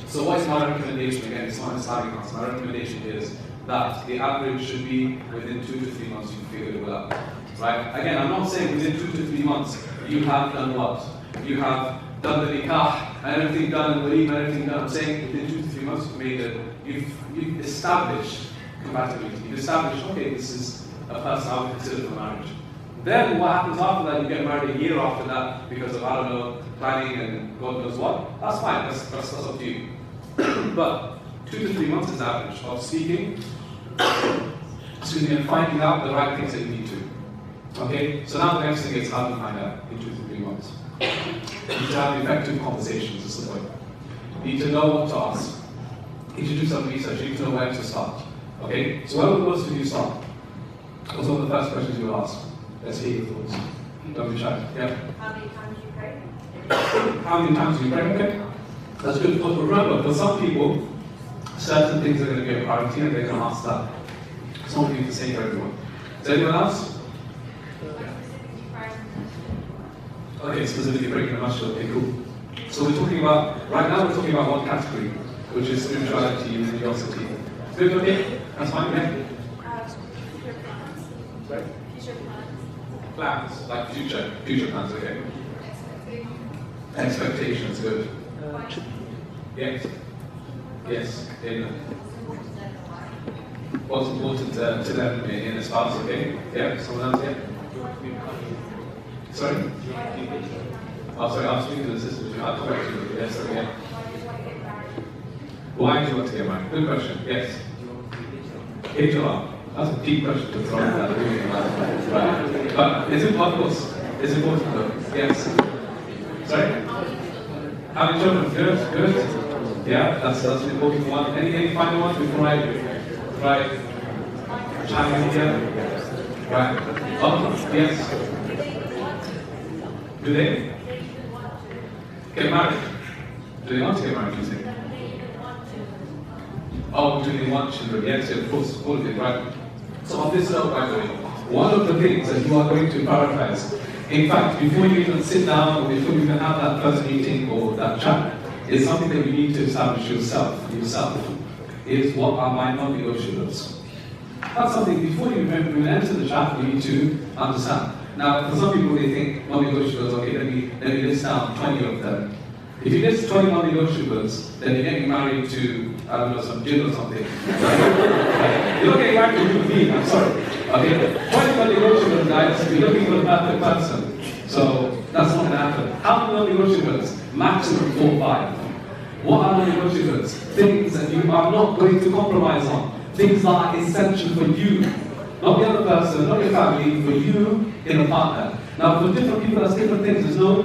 So what is my recommendation? Again, it's not an Islamic answer. My recommendation is that the average should be within 2 to 3 months you figure it out, right? Again, I'm not saying within 2 to 3 months you have done what? You have done the nikah and everything done and believe and everything done. I'm saying within 2 to 3 months you've established compatibility. You've established, okay, this is a person I would consider for marriage. Then what happens after that? You get married a year after that because of, I don't know, planning and God knows what. That's fine, that's up to you. But 2 to 3 months is average of speaking, and finding out the right things that you need to. Okay? So now the next thing is how to find out in 2 to 3 months. You need to have effective conversations, is the point. You need to know what to ask. You need to do some research, you need to know where to start. Okay? So where would most of you start? What's one of the first questions you will ask? Let's hear your thoughts. Don't be shy. Yeah? How many times do you pray? how many times you pray, okay? That's good. But remember, for some people, certain things are going to be a priority and they're going to ask that. It's not going to be the same for everyone. Is there anyone else? Okay, specifically breaking the masjid, okay, cool. So we're talking about, right now we're talking about one category, which is spirituality and religiosity. Is it okay? That's fine, yeah? Sorry? Plans, like future plans, okay? Expectations, good. Yes? Yes, yeah. What's important to them in a spouse, okay? Yeah, someone else, yeah? Sorry? Oh, sorry, I was speaking to the sisters. I'll correct you. Yes, sorry, yeah. Why do you want to get married? Good question, yes. That's a deep question to throw at the beginning. Right. But it's important, of course. It's important though. Yes. Sorry? Having children, good. Yeah, that's an important one. Any final ones before I chime in here? Right. Oh, yes. Do they? Get married? Do they want to get married, you think? Oh, do they want children? Yes, of course, all of it, right? So on this note, by the way, one of the things that you are going to prioritize, in fact, before you even sit down or before you even have that first meeting or that chat, is something that you need to establish yourself, is what are my non-negotiables? That's something, before you even enter the chat, you need to understand. Now, for some people, they think non-negotiables, okay, let me list down 20 of them. If you list 20 non-negotiables, then you're getting married to, I don't know, some gin or something. You're not getting married to a human being, I'm sorry. Okay? 20 non-negotiables, guys, you're looking for the perfect person. So, that's not going to happen. How many non-negotiables? Maximum 4 or 5. What are non-negotiables? Things that you are not going to compromise on. Things that are essential for you. Not the other person, not your family, for you in a partner. Now, for different people, that's different things. There's no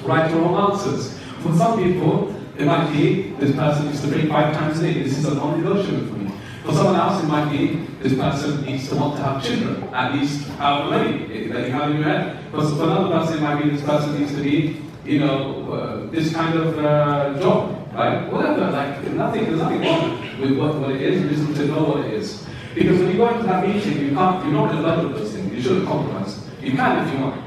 right or wrong answers. For some people, it might be, this person needs to pray 5 times a day. This is a non-negotiable for me. For someone else, it might be, this person needs to want to have children, at least however many that you have in your head. For another person, it might be, this person needs to be, this kind of job, right? Whatever, like, there's nothing wrong with what it is. You just need to know what it is. Because when you go into that meeting, you're not in love with those things. You shouldn't compromise. You can if you want.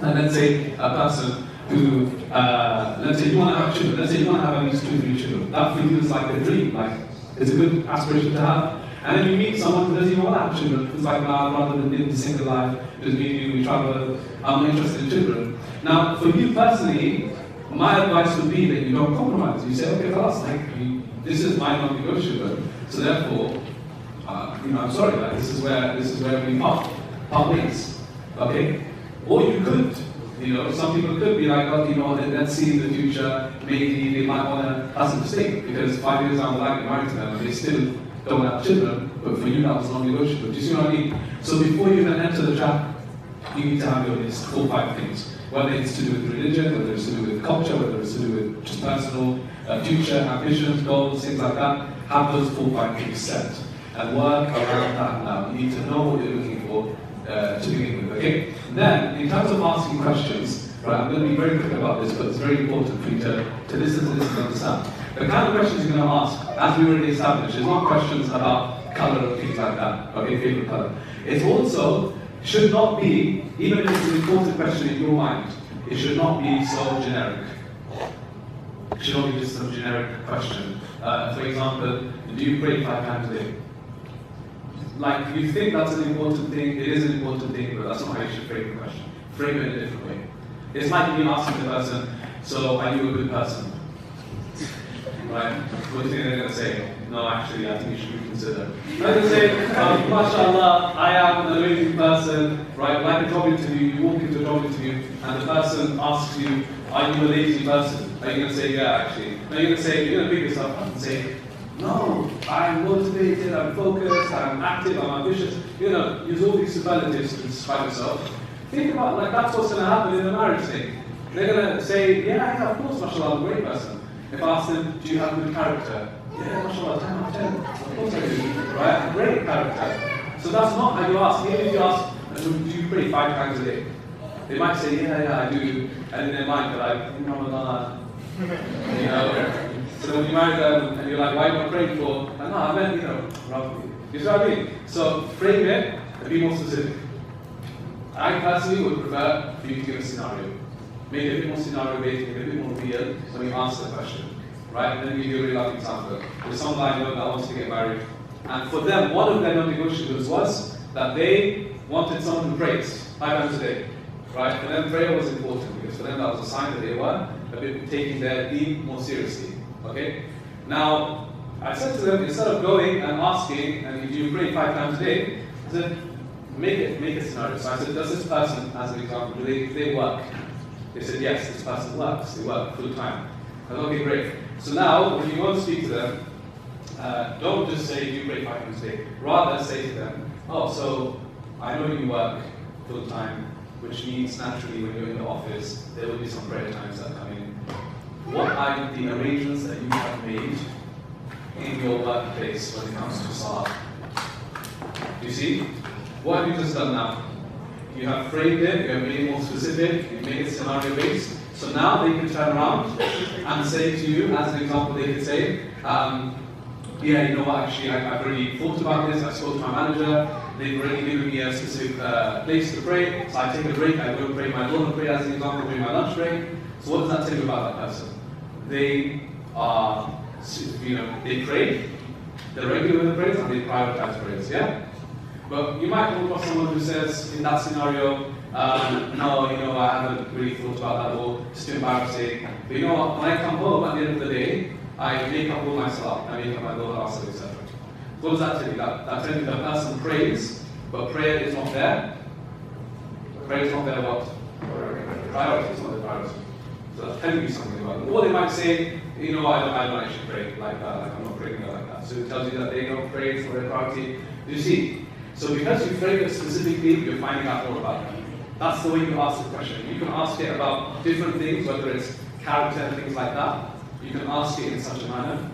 And let's say a person who, let's say you want to have children, let's say you want to have at least 2 or 3 children. That for you is like a dream, like it's a good aspiration to have. And then you meet someone who doesn't even want to have children, who's like, nah, rather than live the single life, just me and you, we travel, I'm not interested in children. Now, for you personally, my advice would be that you don't compromise. You say, okay, for us, like, this is my non-negotiable, so therefore, I'm sorry, like, this is where we part ways, okay? Or you could, some people could be like, oh, let's see in the future, maybe they might want to, that's a mistake, because 5 years down the line, you're married to them, and they still don't have children, but for you that was non-negotiable. Do you see what I mean? So before you even enter the chat, you need to have your list, 4 or 5 things. Whether it's to do with religion, whether it's to do with culture, whether it's to do with just personal future ambitions, goals, things like that, have those 4 or 5 things set. And work around that now. You need to know what you're looking for to begin with, okay? Then, in terms of asking questions, right, I'm going to be very quick about this, but it's very important for you to listen to this and understand. The kind of questions you're going to ask, as we already established, is not questions about color and things like that, okay, favorite color. It also should not be, even if it's an important question in your mind, it should not be so generic. It should not be just some generic question. For example, do you pray 5 times a day? Like, you think that's an important thing, it is an important thing, but that's not how you should frame the question. Frame it in a different way. It's like you asking the person, so are you a good person? Right? What do you think they're going to say? No, actually, I think you should reconsider. They're going to say, mashallah, I am an amazing person, right? Like a job interview, you walk into a job interview, and the person asks you, are you a lazy person? Are you going to say, yeah, actually? No, you're going to say, you're going to pick yourself up and say, no, I'm motivated, I'm focused, I'm active, I'm ambitious. Use all these superlatives to describe yourself. Think about, like, that's what's going to happen in a marriage thing. They're going to say, yeah, of course, mashallah, I'm a great person. If I ask them, do you have good character? Yeah, mashallah, 10 out of 10. Of course I do, right? Great character. So that's not how you ask. Even if you ask, do you pray 5 times a day? They might say, yeah, I do. and in their mind they're like, in Ramadan, you know. So when you marry them and you're like, why are you not praying for? Like, no, I meant, you know, roughly. You see what I mean? So frame it and be more specific. I personally would prefer for you to give a scenario. Make it a bit more scenario based, make it a bit more real when you answer the question. Right? And then give you a really lovely example. There's someone I know that wants to get married. And for them, one of their non-negotiables was that they wanted someone who prays 5 times a day. Right? For them, prayer was important because for them that was a sign that they were a bit taking their Deen more seriously. Okay? Now, I said to them, instead of going and asking, and if you pray 5 times a day, I said, make a scenario. So I said, does this person, as an example, do they work? They said, yes, this person works. They work full time. I said, okay, great. So now, when you want to speak to them, don't just say you pray 5 times a day. Rather, say to them, oh, so I know you work full time, which means naturally when you're in the office, there will be some prayer times that come in. What are the arrangements that you have made in your workplace when it comes to Salah? You see? What have you just done now? You have framed it, you have made it more specific, you made it scenario based. So now they can turn around and say to you, as an example, they could say, yeah, you know what, actually, I've already thought about this, I spoke to my manager, they've already given me a specific place to pray, so I take a break, I go pray my Dhuhr prayer, as an example, during my lunch break. So what does that tell you about that person? They are, you know, they pray, they're regular with the prayers, and they prioritize prayers, yeah? But you might come across someone who says, in that scenario, no, you know, I haven't really thought about that, or it's too embarrassing. But you know what, when I come home at the end of the day, I make up all my salah, I make up my Dhuhr, Asr, etc. What does that tell you? That tells you the person prays, but prayer is not there. Prayer is not there what? Priority, it's not the priority. So that's telling you something about it. Or they might say, you know, I don't actually pray like that, like I'm not praying like that. So it tells you that they don't pray for their priority. You see? So because you frame it specifically, you're finding out more about them. That's the way you ask the question. You can ask it about different things, whether it's character and things like that. You can ask it in such a manner,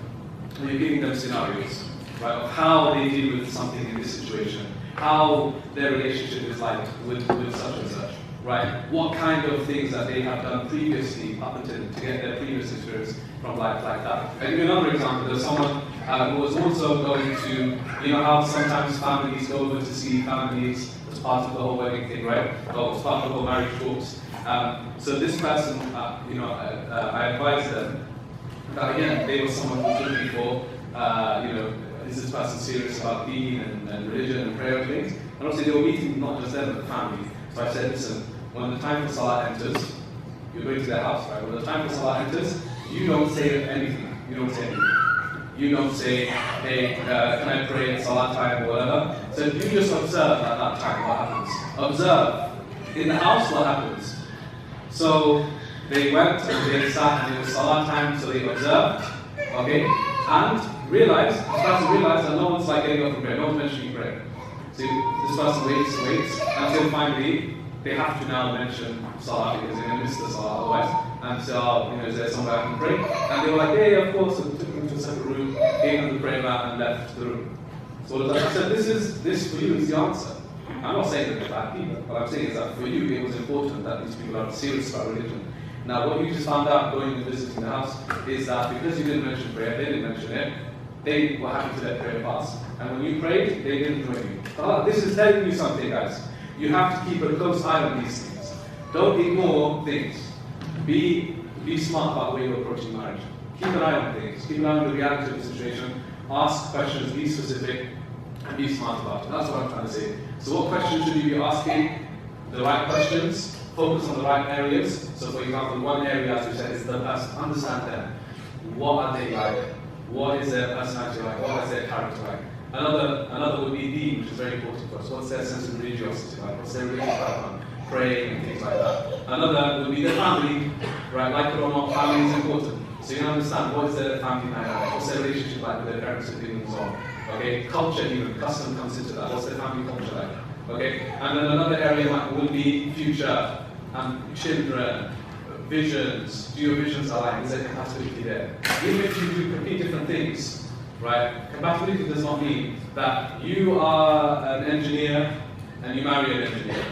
and you're giving them scenarios, right, of how they deal with something in this situation, how their relationship is like with such and such, right? What kind of things that they have done previously up until to get their previous experience from life like that. And another example, there's someone who was also going to, you know how sometimes families go over to see families as part of the whole wedding thing, right? Or as part of the whole marriage talks. So this person, you know, I advised them that again, they were someone who was looking for, you know, is this person serious about Deen and religion and prayer and things? And obviously they were meeting not just them, but the family. So I said, listen, when the time for Salah enters, you're going to their house, right? When the time for Salah enters, you don't say anything. You don't say anything. You don't say, hey, can I pray at Salah time or whatever. So you just observe at that time what happens. Observe. In the house, what happens. So they went and they sat and it was Salah time, so they observed, okay? And realized, this person realized that no one's like getting up from prayer, no one's mentioning prayer. So this person waits, until finally they have to now mention Salah because they're going to miss the Salah otherwise. And so, you know, is there somewhere I can pray? And they were like, yeah, of course. And took them to a separate room, gave them the prayer mat and left the room. So I said, this for you is the answer. I'm not saying that they're bad people. What I'm saying is that for you it was important that these people are serious about religion. Now what you just found out going and visiting the house is that because you didn't mention prayer, they didn't mention it, they were happy to let prayer pass. And when you prayed, they didn't join you. This is telling you something, guys. You have to keep a close eye on these things. Don't ignore things. Be smart about the way you're approaching marriage. Keep an eye on things. Keep an eye on the reality of the situation. Ask questions, be specific, and be smart about it. That's what I'm trying to say. So what questions should you be asking? The right questions. Focus on the right areas. So for example, one area, as we said, is the person. Understand them. What are they like? What is their personality like? What is their character like? Another would be Deen, which is very important for us. What's their sense of religiosity like? What's their religious background? Praying and things like that. Another would be the family, right? Like it or not, family is important. So you can understand what is their family like, what's their relationship like with their parents and things and so on. Okay, culture even, custom comes into that. What's their family culture like? Okay, and then another area would be future and children, visions. Do your visions align? Is there compatibility there? Even if you do complete different things, right? Compatibility does not mean that you are an engineer and you marry an engineer.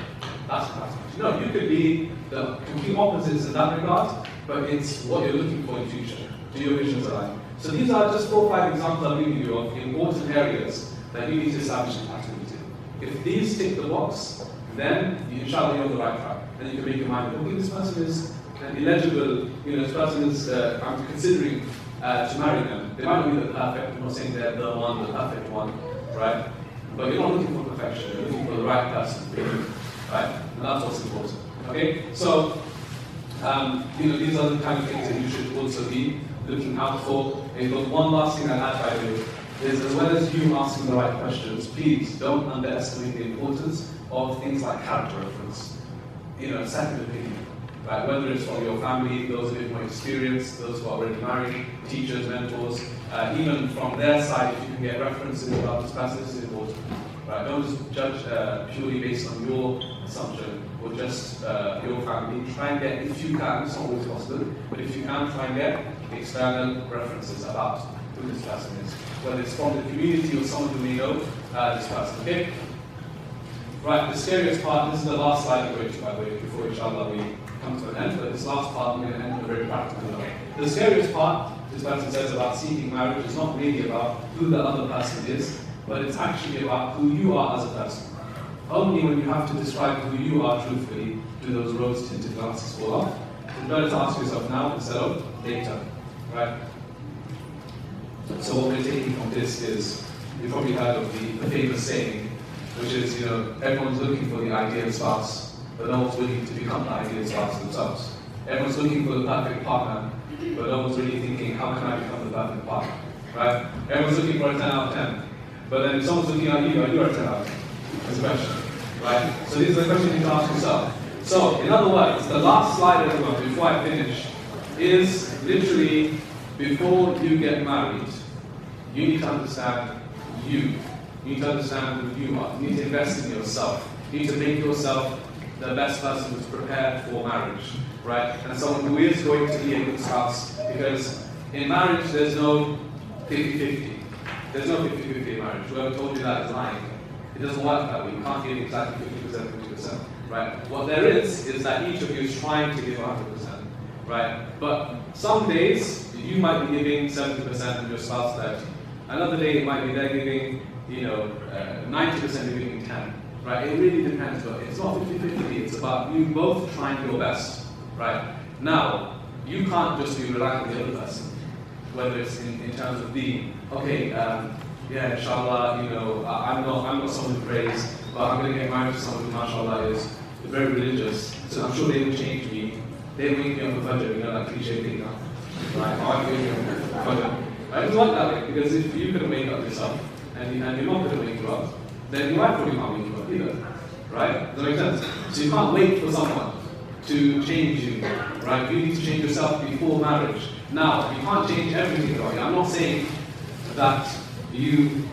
That's compatibility. No, you could be the complete opposites in that regard, but it's what you're looking for in future. Do your visions align? So these are just 4 or 5 examples I'm giving you of important areas that you need to establish a pattern in. If these tick the box, then inshallah you're on the right track. Then you can make your mind, okay, this person is eligible, this person is, I'm considering to marry them. They might not be the perfect, I'm not saying they're the one, the perfect one, right? But you're not looking for perfection, you're looking for the right person, right? And that's what's important, okay? So, these are the kind of things that you should also be looking out for. And one last thing I'll add, by the way, is as well as you asking the right questions, please don't underestimate the importance of things like character reference. Second opinion, right? Whether it's from your family, those with more experience, those who are already married, teachers, mentors, even from their side, if you can get references about this passage, is important. Right? Don't just judge purely based on your assumption or just your family. Try and get, if you can, it's not always possible, but if you can, try and get external references about who this person is. Whether it's from the community or someone who may know this person, okay? Right, the scariest part, this is the last slide I'm going to, by the way, before inshallah we come to an end, but this last part I'm going to end on a very practical note. The scariest part, this person says, about seeking marriage is not really about who the other person is, but it's actually about who you are as a person. Only when you have to describe who you are truthfully do those rose-tinted glasses fall off. It's better to ask yourself now instead of later, right? So what we're taking from this is, you've probably heard of the famous saying, which is, everyone's looking for the ideal spouse, but no one's willing to become the ideal spouse themselves. Everyone's looking for the perfect partner, but no one's really thinking, how can I become the perfect partner, right? Everyone's looking for a 10 out of 10, but then if someone's looking at you, are you a 10 out of 10? That's a question, right? So these are the questions you can ask yourself. So, in other words, the last slide, everyone, before I finish, is literally, before you get married, you need to understand you. You need to understand who you are. You need to invest in yourself. You need to make yourself the best person who's prepared for marriage, right? And someone who is going to be a good spouse. Because in marriage, there's no 50-50. There's no 50-50 in marriage. Whoever told you that is lying. It doesn't work that way. You can't give exactly 50%, 50%, right? What there is that each of you is trying to give 100%, right? But some days, you might be giving 70% and your spouse 30%. Another day, it might be they're giving 90% you're giving 10, right? It really depends, but it's not 50-50, it's about you both trying your best, right? Now, you can't just be relying on the other person, whether it's in terms of Deen. Okay, yeah, inshallah, I'm not someone who prays, but I'm going to get married to someone who, mashallah, is very religious, so I'm sure they will change me. They will wake me up with Fajr, that cliche thing, right? I wake me up with Fajr. I don't want that way, because if you can wake up yourself, and you're not going to wake you up, then your wife probably can't wake you up either, right? Does that make sense? So you can't wait for someone to change you, right? You need to change yourself before marriage. Now, you can't change everything about you. I'm not saying that you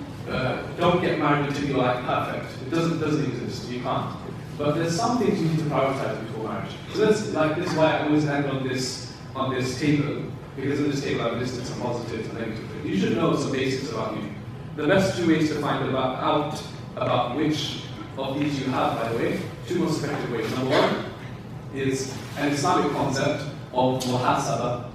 don't get married until you're like perfect. It doesn't exist. You can't. But there's some things you need to prioritize before marriage. So this is why I always end on this table, because in this table I've listed some positives and negatives. You should know some basics about you. The best 2 ways to find out about which of these you have, by the way, 2 most effective ways. Number 1 is an Islamic concept of muhasabah,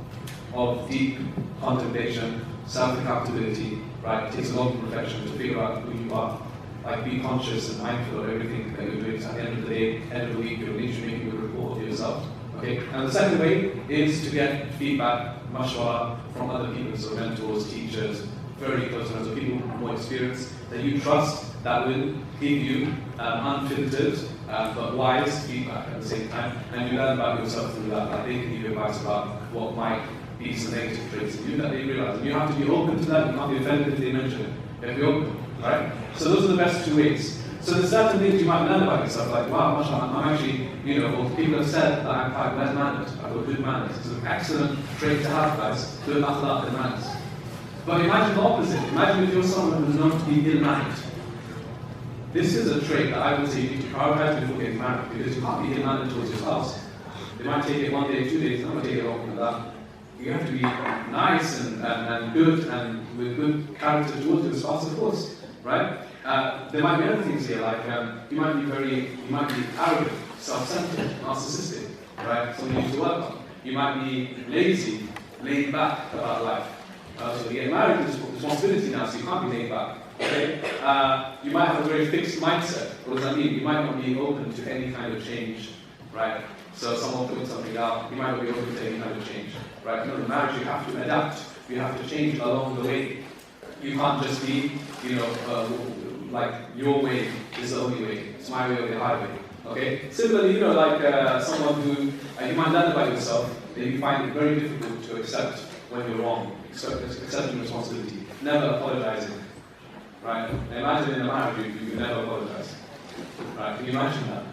of deep contemplation, self-accountability, right? It takes a lot of reflection to figure out who you are. Like, be conscious and mindful of everything that you're doing. So at the end of the day, end of the week, you're literally making a report of yourself. Okay? And the second way is to get feedback, mashwara, from other people, so mentors, teachers, very close friends, or people with more experience that you trust, that will give you unfiltered but wise feedback at the same time, and you learn about yourself through that. Like, they can give you advice about what might be some negative traits in you that they realize. And you have to be open to that. You can't be offended if they mention it. You have to be open, right? So those are the best 2 ways. So there's certain things you might learn about yourself, like, wow, mashallah, I'm actually, or people have said that I'm quite well-mannered, I've got good manners. It's an excellent trait to have, guys, good akhlaq and manners. But imagine the opposite. Imagine if you're someone who's known to be ill-mannered. This is a trait that I would say you need to prioritize before getting married, because you can't be ill-mannered towards your spouse. They might take it 1 day, 2 days, not going to take it longer than that. You have to be nice and good and with good character towards your spouse, of course, right? There might be other things here, like you might be arrogant, self-centered, narcissistic. right? Something you need to work on. You might be lazy, laid back about life. So you get married is responsibility now, so you can't be laid back. Okay? You might have a very fixed mindset. What does that mean? You might not be open to any kind of change, right? So someone putting something out, you might not be open to any kind of change, right? In marriage, you have to adapt. You have to change along the way. You can't just be, like your way is the only way. It's my way or the highway. Okay? Similarly, like someone who you might learn about yourself that you find it very difficult to accept when you're wrong, accepting responsibility, never apologizing. Right? Imagine in a marriage you never apologize. Right? Can you imagine that?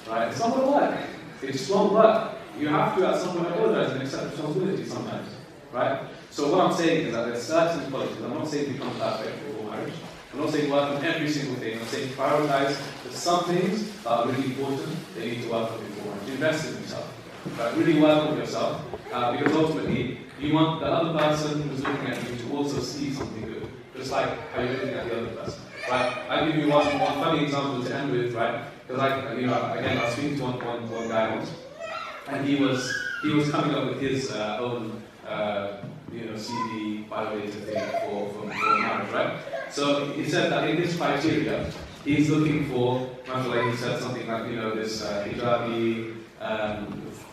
Right? It's not going to work. It just won't work. You have to at some point apologize and accept responsibility sometimes. Right? So what I'm saying is that there's certain qualities. I'm not saying become perfect before marriage. I'm not saying work on every single thing. I'm saying prioritize. There's some things that are really important that you need to work on before marriage. Invest in yourself. Right? Really work on yourself. Because ultimately, you want the other person who's looking at you to also see something good. Just like how you're looking at the other person. Right? I'll give you one funny example to end with, right? Because again, I was speaking to one guy once, and he was coming up with his own CV biodata thing for marriage, right? So he said that in his criteria, he's looking for, he said something like, this hijabi,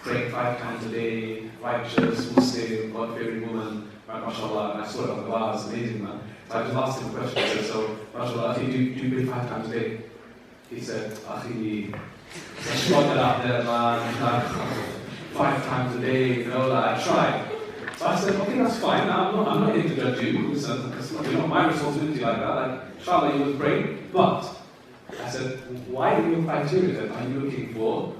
praying 5 times a day, righteous, Muslim, God-fearing woman, right, mashallah, and I saw it on the bar, it's amazing, man. So I just asked him a question, I said, so, mashallah, do you pray 5 times a day? He said, Akhi, just got it out there, man, 5 times a day, I tried. So I said, okay, that's fine, I'm not here to judge you, it's not my responsibility like that, like, inshallah, you would pray, but, I said, why are your criteria then? Are you looking for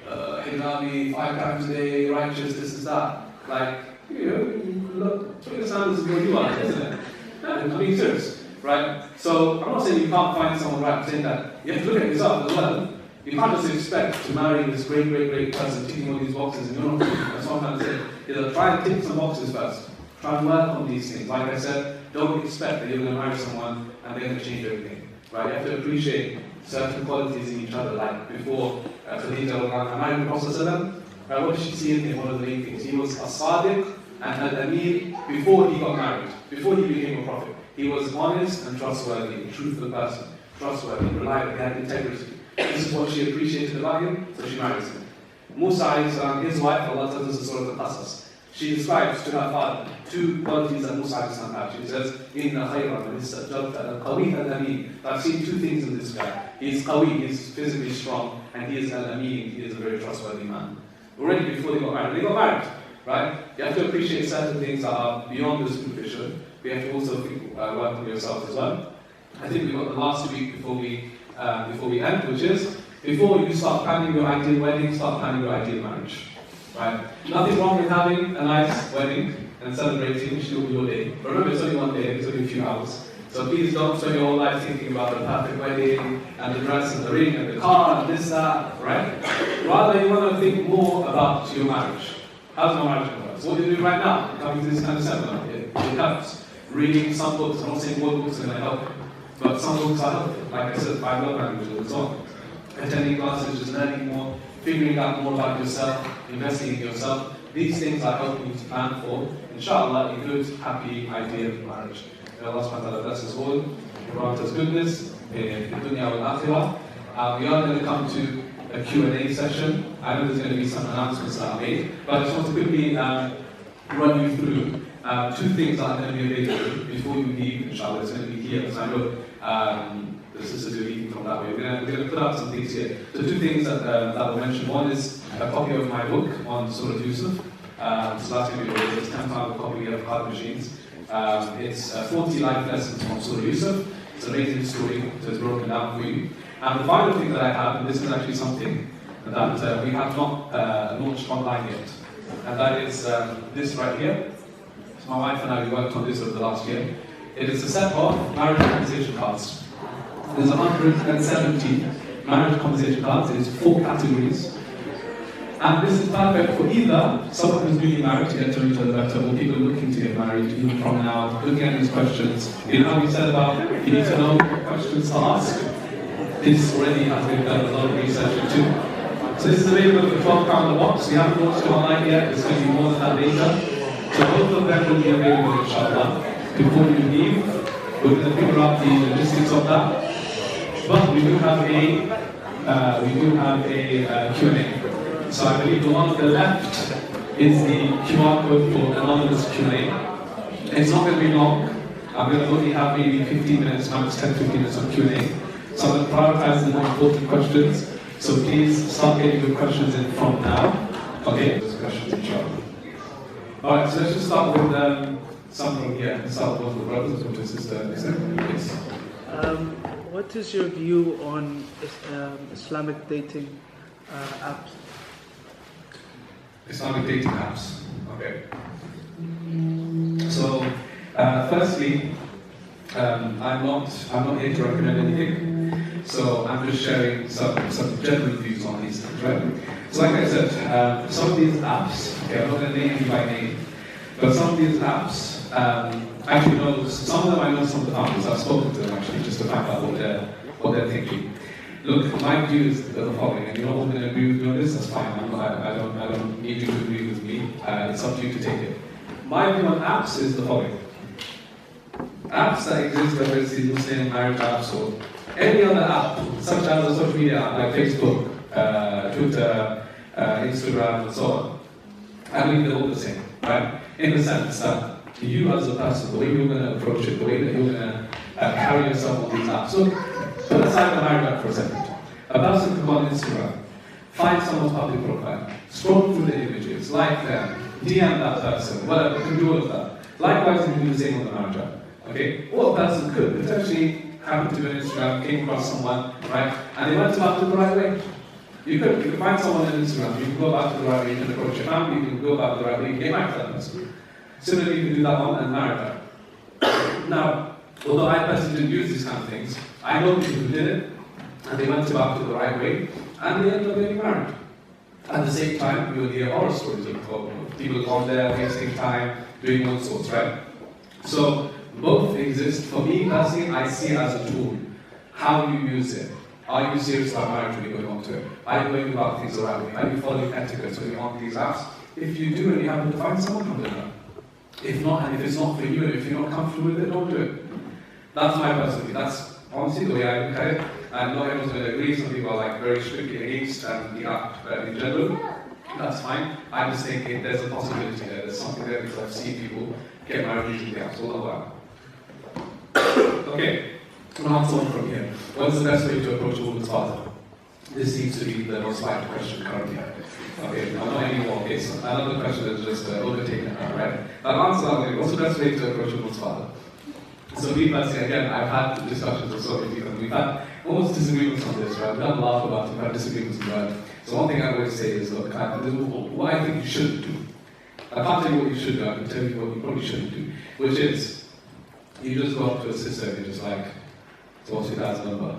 hijabi, 5 times a day, righteous, this is that? Like, look, put your standards of where you are, isn't it? I'm being serious, right? So, I'm not saying you can't find someone right, I'm saying that you have to look at yourself as well. You can't just expect to marry this great person ticking all these boxes and you're not doing it. That's what I'm trying to say. Try and tick some boxes first. Try and work on these things. Like I said, don't expect that you're going to marry someone and they're going to change everything. Right? You have to appreciate certain qualities in each other. Like before, Khadija was married the Prophet. What did she see in him? One of the main things. He was a Sadiq and an Amir before he got married, before he became a prophet. He was honest and trustworthy, a truthful person, trustworthy, reliable, he had integrity. This is what she appreciated about him, so she marries him. Musa, his wife, Allah tells us the Surah Al-Qasas. She describes to her father 2 qualities that Musa had. She says, Inna khayran man istajabta al-qawi al-amin. I've seen 2 things in this guy. He's qawi, he's physically strong, and he is al-amin, he is a very trustworthy man. Already before they got married. They got married, right? You have to appreciate certain things that are beyond the superficial. We have to also work on yourself as well. I think we've got the last week before we end, which is, before you start planning your ideal wedding, start planning your ideal marriage. Right? Nothing wrong with having a nice wedding and celebrating your day. But remember, it's only one day, it's only a few hours. So please don't spend your whole life thinking about the perfect wedding, and the dress, and the ring, and the car, and this, that, right? Rather, you want to think more about your marriage. How's my marriage going to work? So what do you do right now? Coming to this kind of seminar, it helps. Reading some books, I'm not saying all books are going to help, but some books are helpful. Like I said, 5 love languages and so on. Attending classes, just learning more, figuring out more about yourself, investing in yourself. These things are helping you to plan for, inshallah, a good, happy, ideal marriage. May Allah subhanahu wa ta'ala bless us all, grant us goodness in dunya wal akhirah. We are going to come to a Q&A session. I know there's going to be some announcements that are made, but I just want to quickly run you through 2 things that are going to be available before you leave, inshallah. It's going to be here, because I know the sisters are leaving from that way. We're going to put out some things here. So 2 things that will mention. One is a copy of my book on Surah Yusuf. So that's going to be it's £10 a copy of card machines. It's 40 life lessons from Surah Yusuf. It's an amazing story, so it's broken down for you. And the final thing that I have, and this is actually something that we have not launched online yet, and that is this right here. So my wife and I, we worked on this over the last year. It is a set of marriage conversation cards. There's 170 marriage conversation cards. It's 4 categories. And this is perfect for either someone who's newly married to get to know each other better, or people looking to get married, even from now, looking at these questions. You know how we said about you need to know what questions to ask? This already has been done a lot of research into. So this is available for £12 a box. We haven't launched it online yet. It's going to be more than that later. So both of them will be available, inshallah. Before you leave, we're going to figure out the logistics of that. But we do have a Q&A. So I believe the one on the left is the QR code for anonymous Q&A. It's not going to be long. I'm going to only have maybe 15 minutes, max 10-15 minutes of Q&A. So I'm going to prioritize the more important questions. So please start getting your questions in from now. Okay? Those questions, inshallah. Alright, so let's just start with some from here. Let's start with the brothers, with the sister. Please. What is your view on Islamic dating apps? Islamic dating apps. Okay. So, firstly, I'm not here to recommend anything. So I'm just sharing some general views on these things, right? So like I said, some of these apps, okay, I'm not going to name you by name, but some of these apps, actually know, some of them I know some of the founders, I've spoken to them actually, just to find out what they're thinking. Look, my view is the following, and you're not all going to agree with me on this, that's fine, I don't need you to agree with me, it's up to you to take it. My view on apps is the following. Apps that exist, whether it's the Muslim marriage apps or any other app, such as a social media app like Facebook, Twitter, Instagram, and so on, I believe they're all the same, right? In the sense that you as a person, the way you're going to approach it, the way that you're going to carry yourself on these apps. So, put aside the marriage app for a second. A person can go on Instagram, find someone's public profile, scroll through the images, like them, DM that person, whatever, you can do all of that. Likewise, you can do the same on the marriage app. Okay? Or a person could potentially happen to be on Instagram, came across someone, right, and they went about it the right way. You could find someone on Instagram, you can go about it the right way, you can approach your family, you can go about it the right way, you can get married to that person. Similarly, you can do that on and marry that. Now, although I personally didn't use these kind of things, I know people who did it, and they went about it the right way, and they ended up getting married. At the same time, you will hear horror stories of people on there wasting time, doing all sorts, right? So, both exist. For me personally, I see it as a tool. How do you use it? Are you serious about marriage when you're going on to it? Are you going about things the right way? Are you following etiquette when you're on these apps? If you do and you happen to find someone, alhamdulillah. If not, and if it's not for you, and if you're not comfortable with it, don't do it. That's my personal view. That's honestly the way I look at it. And not everyone's going to agree. Some people are like very strictly against the app in general. That's fine. I'm just thinking there's a possibility there. There's something there because I've seen people get married using the apps. All of that. Okay, I'm going to answer one from here. What is the best way to approach a woman's father? This seems to be the most vital question currently. Okay, I'm not anymore. Okay, so another question is just overtaken now, right? I'll answer that one. What's the best way to approach a woman's father? So me personally, again, I've had discussions with so many people, and we've had almost disagreements on this, right? We don't laugh about it, we've had disagreements about it. So one thing I always say is, look, what I think you shouldn't do. I can't tell you what you should do, I can tell you what you probably shouldn't do, which is, you just go up to a sister and you're just like, so what's your dad's number?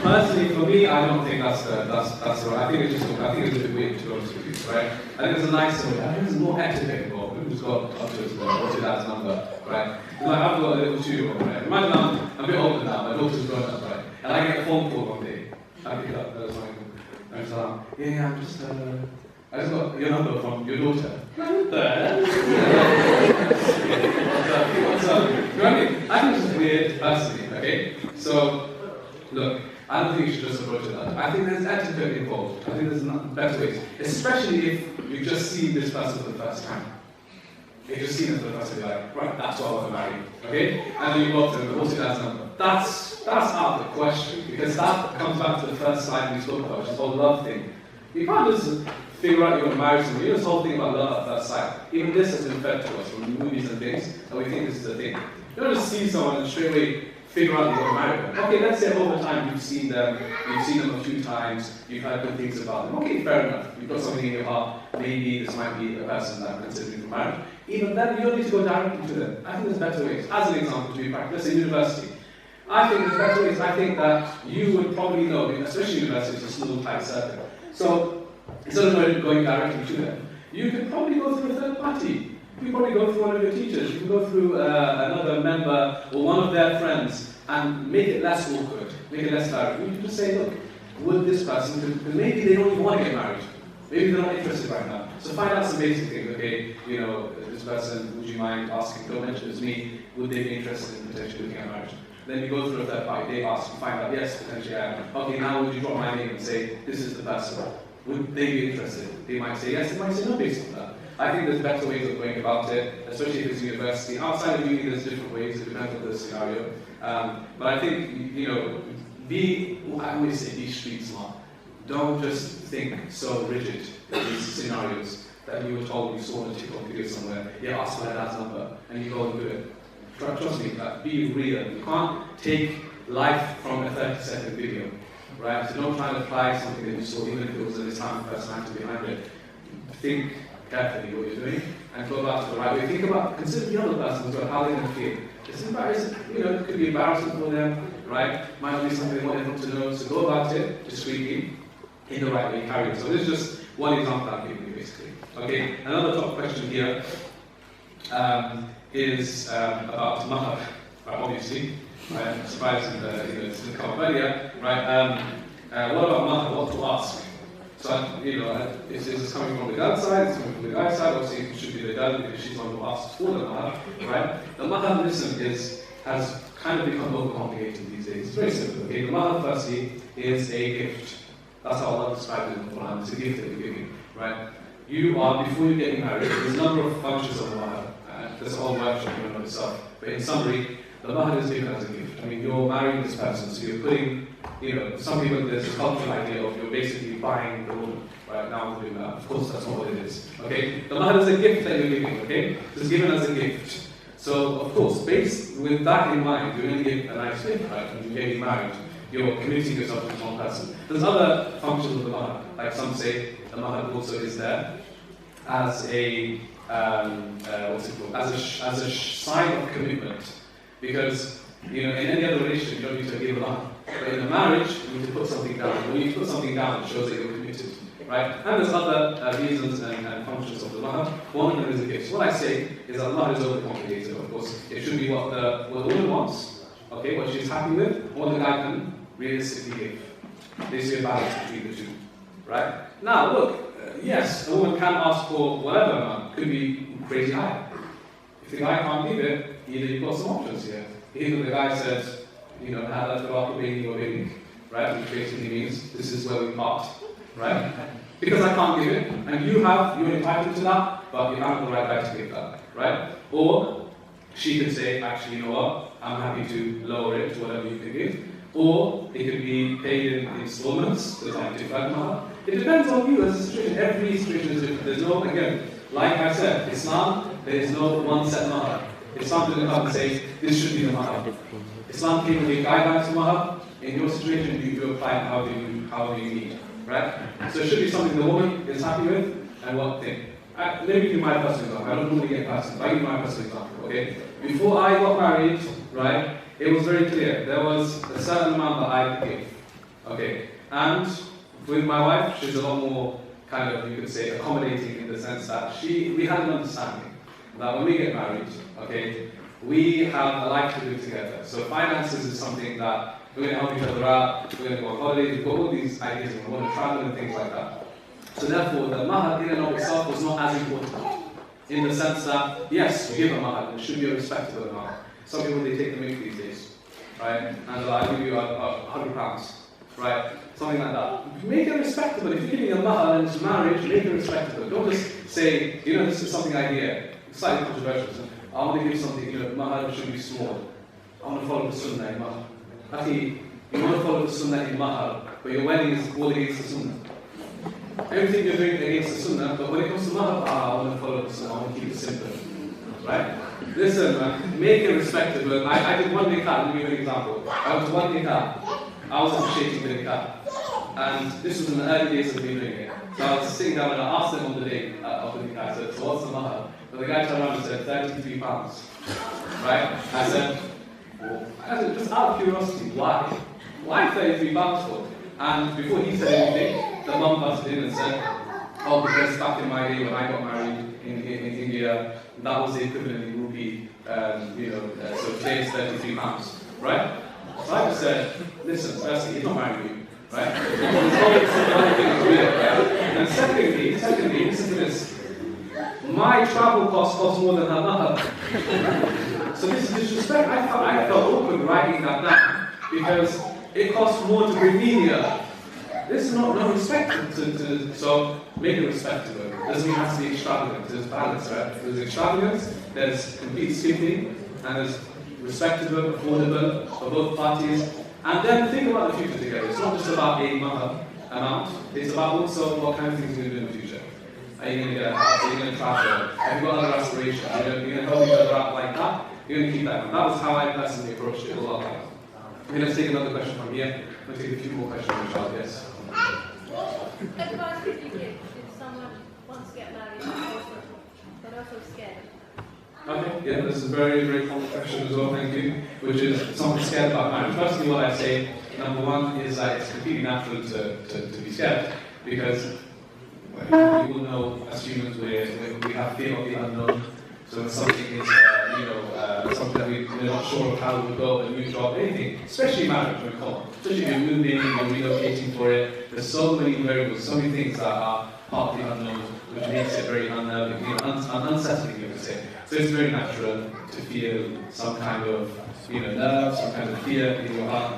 Personally, for me, I don't think that's right. I think it's a bit weird, to be honest with you, right? I think it's a nice way. I think there's more etiquette involved. People just go up to his what's your dad's number, right? Like, I've got a little 2-year-old, right? Imagine I'm a bit older now, my daughter's grown up, right? And I get a phone call one day. I pick up, there's like, I'm just like, yeah, I just got your number from your daughter. What the hell? What's up? You know what I mean? I think it's weird, personally, okay? So, look, I don't think you should just approach it that way. I think there's etiquette involved. I think there's better ways. Especially if you just see this person for the first time. If you see them for the first time, you're like, right, that's what I want to marry. Okay? And then you go up to them, what's your dad's number? That's out of the question. Because that comes back to the first slide we spoke about, which is the whole love thing. You can't just figure out you're going to marry someone. You know this whole thing about love at first sight. Even this has been fed to us from movies and things, and we think this is a thing. You don't just see someone and straight away figure out you're going to marry them. Okay, let's say over time you've seen them a few times, you've heard good things about them. Okay, fair enough. You've got something in your heart, maybe this might be a person that I'm considering for marriage. Even then, you don't need to go directly to them. I think there's better ways. As an example, to be practical, let's say university. I think there's better ways. I think that you would probably know, especially university, it's a small, tight circle. So, instead of going directly to them, you could probably go through a third party. You can probably go through one of your teachers. You can go through another member or one of their friends and make it less awkward, make it less direct. You can just say, look, would this person, because maybe they don't even want to get married. Maybe they're not interested right now. So find out some basic things, okay, you know, this person, would you mind asking, don't mention it to me, would they be interested in potentially looking at marriage? Then you go through a third party, they ask, you find out, yes, potentially I am. Okay, now would you drop my name and say, this is the person? Would they be interested? They might say yes, they might say no based on that. I think there's better ways of going about it, especially if it's university. Outside of uni, there's different ways, it depends on the scenario. But I think, you know, I always say, be street smart. Don't just think so rigid in these scenarios that you were told you saw on a TikTok video somewhere, yeah, ask my dad's number, and you go and do it. Trust me, be real. You can't take life from a 30-second video, right? So don't try and apply something that you saw, even if it was an Islamic personality behind it. Think carefully what you're doing, and go about it the right way. Think about, consider the other person as well, how they're going to feel. It's embarrassing, you know, it could be embarrassing for them, right? Might not be something they want everyone to know, so go about it discreetly, in the right way, carry it. So this is just one example I'm giving you, basically. Okay, another top question here is about mahar, right, obviously. Right? I'm surprised it didn't come up earlier, right? What about mahar, what to ask? So, you know, is this coming from the girl's side, it's coming from the guy's side? Obviously, it should be the girl because she's the one who asks for the mahar, right? The mahar, listen, has kind of become overcomplicated these days. It's very simple, okay? The mahar, firstly, is a gift. That's how Allah describes it in the Quran. It's a gift that you're giving, right? You are, before you get married, there's a number of functions of the mahar. There's a whole workshop in and of itself. But in summary, the mahar is given as a gift. I mean, you're marrying this person, so you're putting, you know, some people, there's a cultural idea of you're basically buying the woman, right? Now we're doing that. Of course, that's not what it is, okay? The mahar is a gift that you're giving, okay? It's given as a gift. So, of course, based with that in mind, you're going to give a nice gift, right? When you're getting married, you're committing yourself to one person. There's other functions of the mahar, like some say the mahar also is there as a what's it called? As a sign of commitment, because you know in any other relationship you don't need to give a mahar, but in a marriage you need to put something down. When you put something down, it shows that you're committed, right? And there's other reasons and functions of the mahar. One of them is a gift. So what I say is that mahar is overcomplicated. Of course, it should be what the woman wants, okay, what she's happy with, what the guy can realistically give. There's a balance between the two, right? Now look. Yes, a woman can ask for whatever amount, could be crazy high. If the guy can't give it, either you've got some options here. Either the guy says, you know, have that for baby or baby, right? Which basically means this is where we part, right? Because I can't give it, and you're entitled to that, but you have the right guy to give that, right? Or she could say, actually, you know what, I'm happy to lower it to whatever you can give. Or it could be paid in installments, there's like deferred mahar. It depends on you as a situation. Every situation is different. There's no, again, like I said, Islam, there is no one set mahar. Islam doesn't come and say, this should be the mahar. Islam came with a guideline to mahar. In your situation, you apply it how do you need, right? So it should be something the woman is happy with, and what thing. Let me give you my personal example. I don't normally get personal, but I give you my personal example, okay? Before I got married, right, it was very clear. There was a certain amount that I could give, okay? And with my wife, she's a lot more kind of, you could say, accommodating in the sense that we had an understanding that when we get married, okay, we have a life to live together. So finances is something that we're going to help each other out, we're going to go on holidays, we've got all these ideas, we want to travel and things like that. So therefore, the mahar in and of itself was not as important. In the sense that, yes, you give a mahar, it should be a respectable amount. Some people, they take the mick these days, right? And I'll give you £100, right? Something like that. Make it respectable. If you're giving a mahar and it's marriage, make it respectable. Don't just say, you know, this is something I hear. It's slightly controversial. So I want to give something, you know, mahar should be small. I want to follow the sunnah in mahar. Actually, you want to follow the sunnah in mahar, but your wedding is all against the sunnah. Everything you're doing against the sunnah, but when it comes to mahar, I want to follow the sunnah, I want to keep it simple. Right? Listen, man, make it respectable. I did one nikah, let me give you an example. I went to one nikah. I was officiating the nikah. And this was in the early days of me doing it. So I was sitting down and I asked them on the day of the nikah, I said, so what's the mahar? But the guy turned around and said, £33. Right? I said, just out of curiosity, why? Why £33 for? And before he said anything, the mum busted in and said, oh, because back in my day when I got married in India, that was the equivalent in rupee, so today it's £33, right? So I just said, listen, firstly, he's not marrying you, right? There's always some other things with it, right? And secondly, listen to this. My travel costs more than her mother. So this is disrespect. I felt awkward writing that down because it costs more to bring me here. This is not no respect so make it respectable. It doesn't have to be extravagant. There's balance, right? There's extravagance, there's complete skimping, and there's respectable, affordable for both parties. And then think about the future together. It's not just about a amount, it's about also what kind of things you're going to do in the future. Are you going to get a house? Are you going to travel? Have you got other aspirations? You're going to help each other out like that? You're going to keep that going. That was how I personally approached it a lot. Okay, let's take another question from here. Let's take a few more questions from Charles. Yes. What advice would you give if someone wants to get married but also scared? Okay, yeah, this is a very, very common question as well, thank you, which is someone scared about marriage. Firstly, what I say, number one, is that it's completely natural to be scared, because we all know as humans we have fear of the unknown. So when something is, something that we're not sure of how it will go, a new job, anything, especially marriage, when especially if you're moving, you're relocating for it, there's so many variables, so many things that are part of the unknown, which makes it very unnerving, unsettling, you could say. So it's very natural to feel some kind of, nerve, some kind of fear in your heart.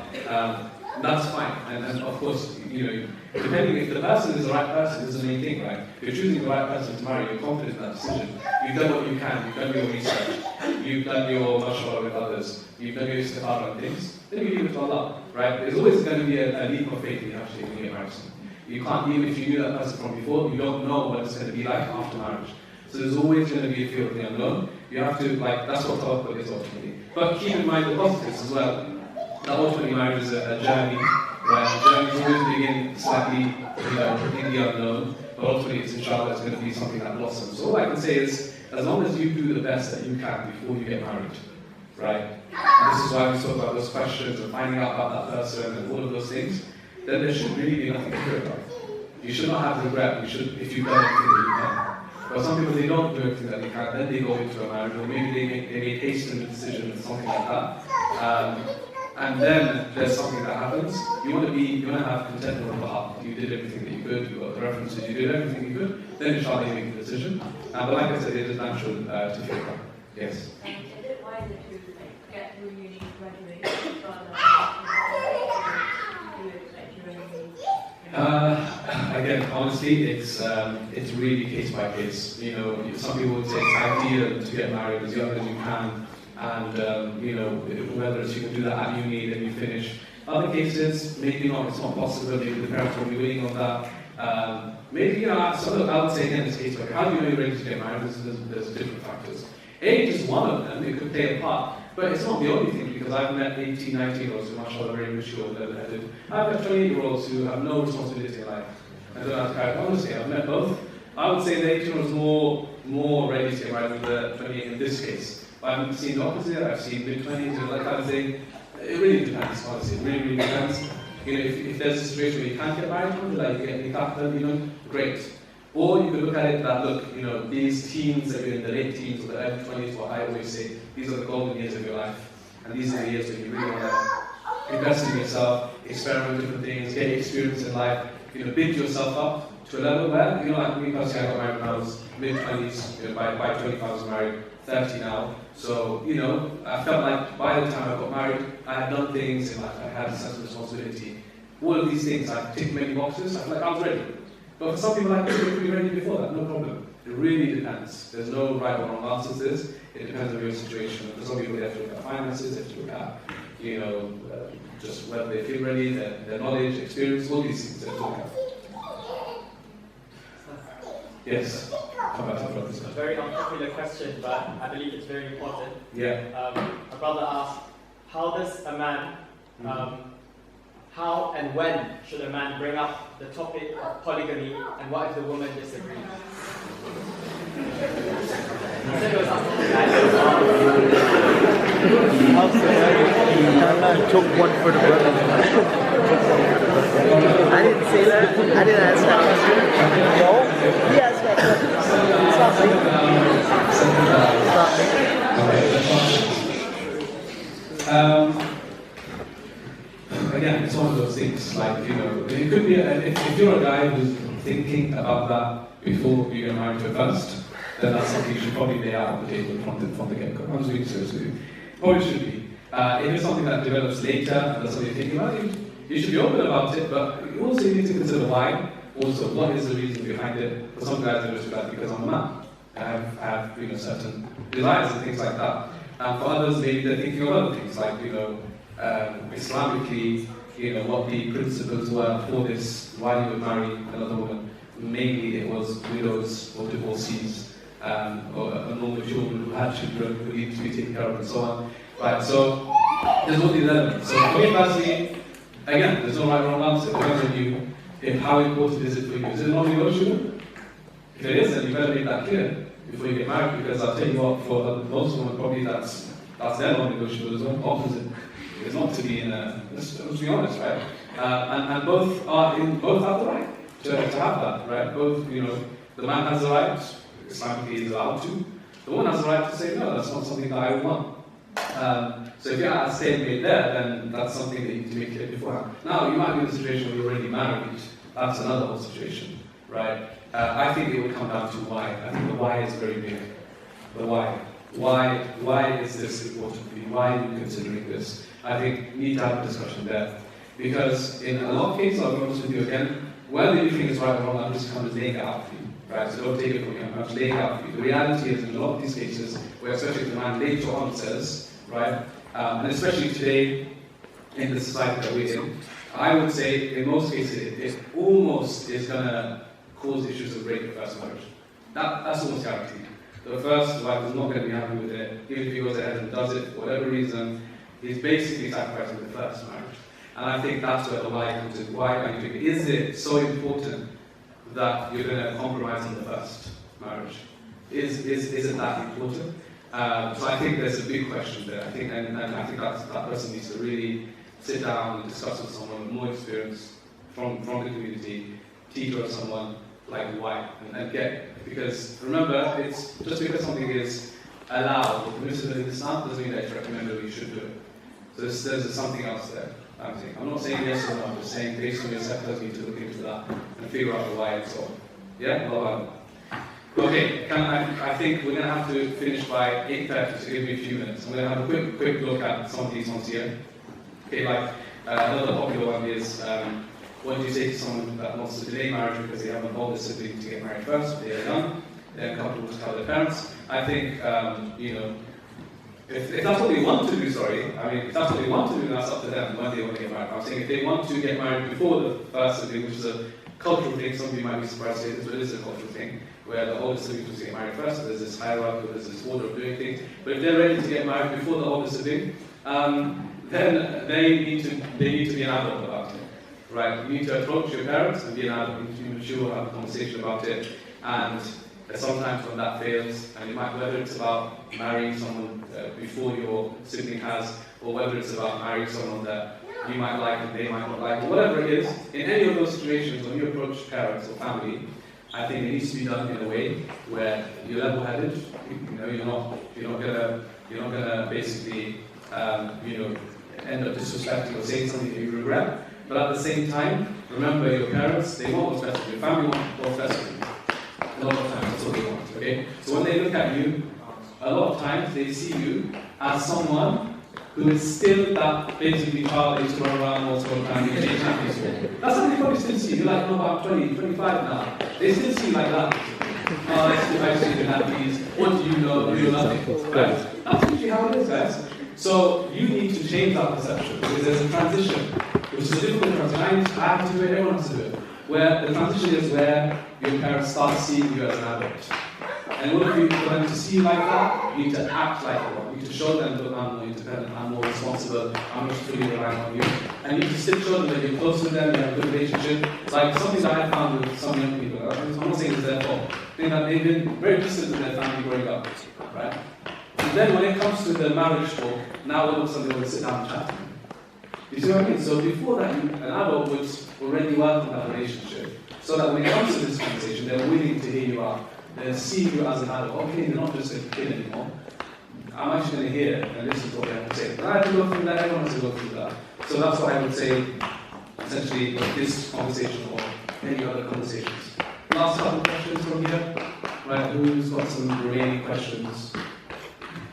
That's fine, and of course, depending if the person is the right person, is the main thing, right? If you're choosing the right person to marry, you're confident in that decision. You've done what you can, you've done your research, you've done your mashallah with others, you've done your istikhara on things, then you leave it to Allah, right? There's always going to be a leap of faith in actually when you get married. You can't, even if you knew that person from before, you don't know what it's going to be like after marriage. So there's always going to be a fear of the unknown. You have to, that's what tawakkul is ultimately. But keep in mind the positives as well. That ultimately marriage is a journey, right? Journeys always begin slightly, in the unknown, but ultimately it's inshallah it's going to be something that blossoms. So all I can say is, as long as you do the best that you can before you get married, right? And this is why we talk about those questions and finding out about that person and all of those things, then there should really be nothing to fear about. You should not have regret. You should, if you've done everything that you can. But some people, they don't do everything that they can, then they go into a marriage, or maybe they make hasten a decision or something like that. And then there's something that happens. You want to have contentment of the heart. You did everything that you could, you got the references, you did everything you could, then inshallah you make a decision. But like I said, it is natural to feel that. Yes? Is it wiser to get through uni, graduate, rather than do it again, honestly, it's really case by case. Some people would say it's ideal to get married as young as you can, and whether it's you can do that at uni, then you finish. Other cases, maybe not. It's not possible. Maybe the parents will be waiting on that. Maybe I would say again, it's case by case. How do you know you're ready to get married? There's different factors. Age is one of them. It could play a part. But it's not the only thing, because I've met 18, 19-year-olds who mashallah are very mature and level-headed. I've met 28-year-olds who have no responsibility in life. I don't have to carry on. Honestly, I've met both. I would say the 18-year-olds more ready to get married than the 28 in this case. But I've seen the opposite. I've seen mid-20s and that kind of thing. It really depends, honestly. It really, really depends. If there's a situation where you can't get married, like you get nikah done, great. Or you could look at it that, look, these teens that you're in the late teens or the early 20s, what I always say, these are the golden years of your life. And these are the years when you really want to invest in yourself, experiment with different things, get experience in life, build yourself up to a level where, like me personally, I got married when I was mid-20s, by 25 I was married, 30 now. So, I felt like by the time I got married, I had done things in life, I had a sense of responsibility. All of these things, I ticked many boxes, I felt like I was ready. But for some people like this, they could be ready before that, no problem. It really depends. There's no right or wrong answer to this. It depends on your situation. For some people, they have to look at finances, they have to look at, just whether they feel ready, their knowledge, experience, all these things they have to look at. Yes? It's a very unpopular question, but I believe it's very important. Yeah. My brother asked, how does a man, how and when should a man bring up the topic of polygamy, and what if the woman disagrees? Took one for the brother. I didn't say that. I didn't ask that question. No? He asked that question. It's not me. Again, it's one of those things, like, you know, it could be, if you're a guy who's thinking about that before you get married to a first, then that's something you should probably lay out on the table from the get-go. I'm just being serious with you. Probably should be. If it's something that develops later, and that's what you're thinking about, you should be open about it, but you also need to consider why. Also, what is the reason behind it? For some guys, they're just like, because I'm a man. I have you know, certain desires and things like that. And for others, maybe they're thinking of other things, like, you know, Islamically, you know, what the principles were for this, why you would marry another woman. Mainly it was widows or divorcees, or normal children who had children who need to be taken care of and so on. Right, so there's all these elements. So for me personally, again, there's no right or wrong answer. It depends on you. If how important is it for you? Is it non-negotiable? If it is, then you better make that clear before you get married, because I'll tell you what, for most women, probably that's their non-negotiable as well. Opposite. It's not to be in a, let's be honest, right? And both have the right to have that, right? Both, you know, the man has the right, Islamically is allowed to. The woman has the right to say, no, that's not something that I would want. So if you're at a stalemate there, then that's something that you need to make clear beforehand. Now, you might be in a situation where you're already married. That's another whole situation, right? I think it would come down to why. I think the why is very big. The why. Why is this important for you? Why are you considering this? I think you need to have a discussion there. Because in a lot of cases, I'll be honest with you again, whether you think it's right or wrong, I'm just kind of laying it out for you. Right? So don't take it from me, I'm just laying it out for you. The reality is, in a lot of these cases, where especially if the man later on says, right, and especially today, in the society that we're in, I would say, in most cases, it almost is going to cause issues of break the first marriage. That's almost guaranteed. The first wife is not going to be happy with it, even if he goes ahead and does it for whatever reason. He's basically sacrificing the first marriage. And I think that's where the why comes in. Why are you doing it? Is it so important that you're going to compromise on the first marriage? Is it that important? So I think there's a big question there. I think, and I think that person needs to really sit down and discuss with someone with more experience from the community, teacher or someone, like why, and get, because remember, it's just because something is allowed or permissible in Islam doesn't mean that it's recommended or you should do it. So there's something else there. I'm not saying yes or no, I'm just saying based on your sectors, you need to look into that and figure out the why and so on. Yeah? Well, okay, I think we're going to have to finish by 8:30, so give me a few minutes. I'm going to have a quick look at some of these ones here. Okay, like another popular one is, what do you say to someone that wants to delay marriage because they have an older sibling to get married first, they are young, they're comfortable to tell their parents? I think, you know, if that's what they want to do, if that's what they want to do, that's up to them when they want to get married. I'm saying if they want to get married before the first sibling, which is a cultural thing, some of you might be surprised to say this, but it is a cultural thing, where the older sibling was to get married first, so there's this hierarchy, there's this order of doing things. But if they're ready to get married before the older sibling, then they need to be an adult about it. Right? You need to approach your parents and be an adult. You need to be mature, have a conversation about it. And sometimes when that fails, and whether it's about marrying someone before your sibling has, or whether it's about marrying someone that you might like and they might not like, or whatever it is, in any of those situations when you approach parents or family, I think it needs to be done in a way where you're level-headed. You know, you're not gonna basically end up disrespecting or saying something that you regret. But at the same time, remember your parents, they want what's best for you. Your family want what's best for you. A lot of times, that's what they want, okay? So when they look at you, a lot of times they see you as someone who is still that basically child they used to run around all the time, you change nappies for. That's how they probably still see you. You're like, no, I'm 20, 25 now. They still see you like that. Oh, I see the nappies. What do you know? You know nothing. Right? That's usually how it is, guys. So you need to change that perception, because there's a transition, which is a difficult transition. I have to do it, everyone has to do it. Where the transition is where your parents start seeing you as an adult. And in order for them to see you like that, you need to act like one. You need to show them that I'm more independent, I'm more responsible, I'm not fully relying on you. And you need to still show them that you're close to them, you have a good relationship. Like something that I found with some young people, I'm not saying it's their fault, I think that they've been very distant with their family growing up, right? And then when it comes to the marriage talk, now all of a sudden they will sit down and chat to me. You see what I mean? So before that, an adult would already work on that relationship, so that when it comes to this conversation, they're willing to hear you out. They see you as an adult. Okay, you're not just a kid anymore. I'm actually going to hear and listen to what they have to say. And I have to go through that, everyone has to go through that. So that's what I would say essentially this conversation or any other conversations. Last couple of questions from here. Right, who's got some remaining questions?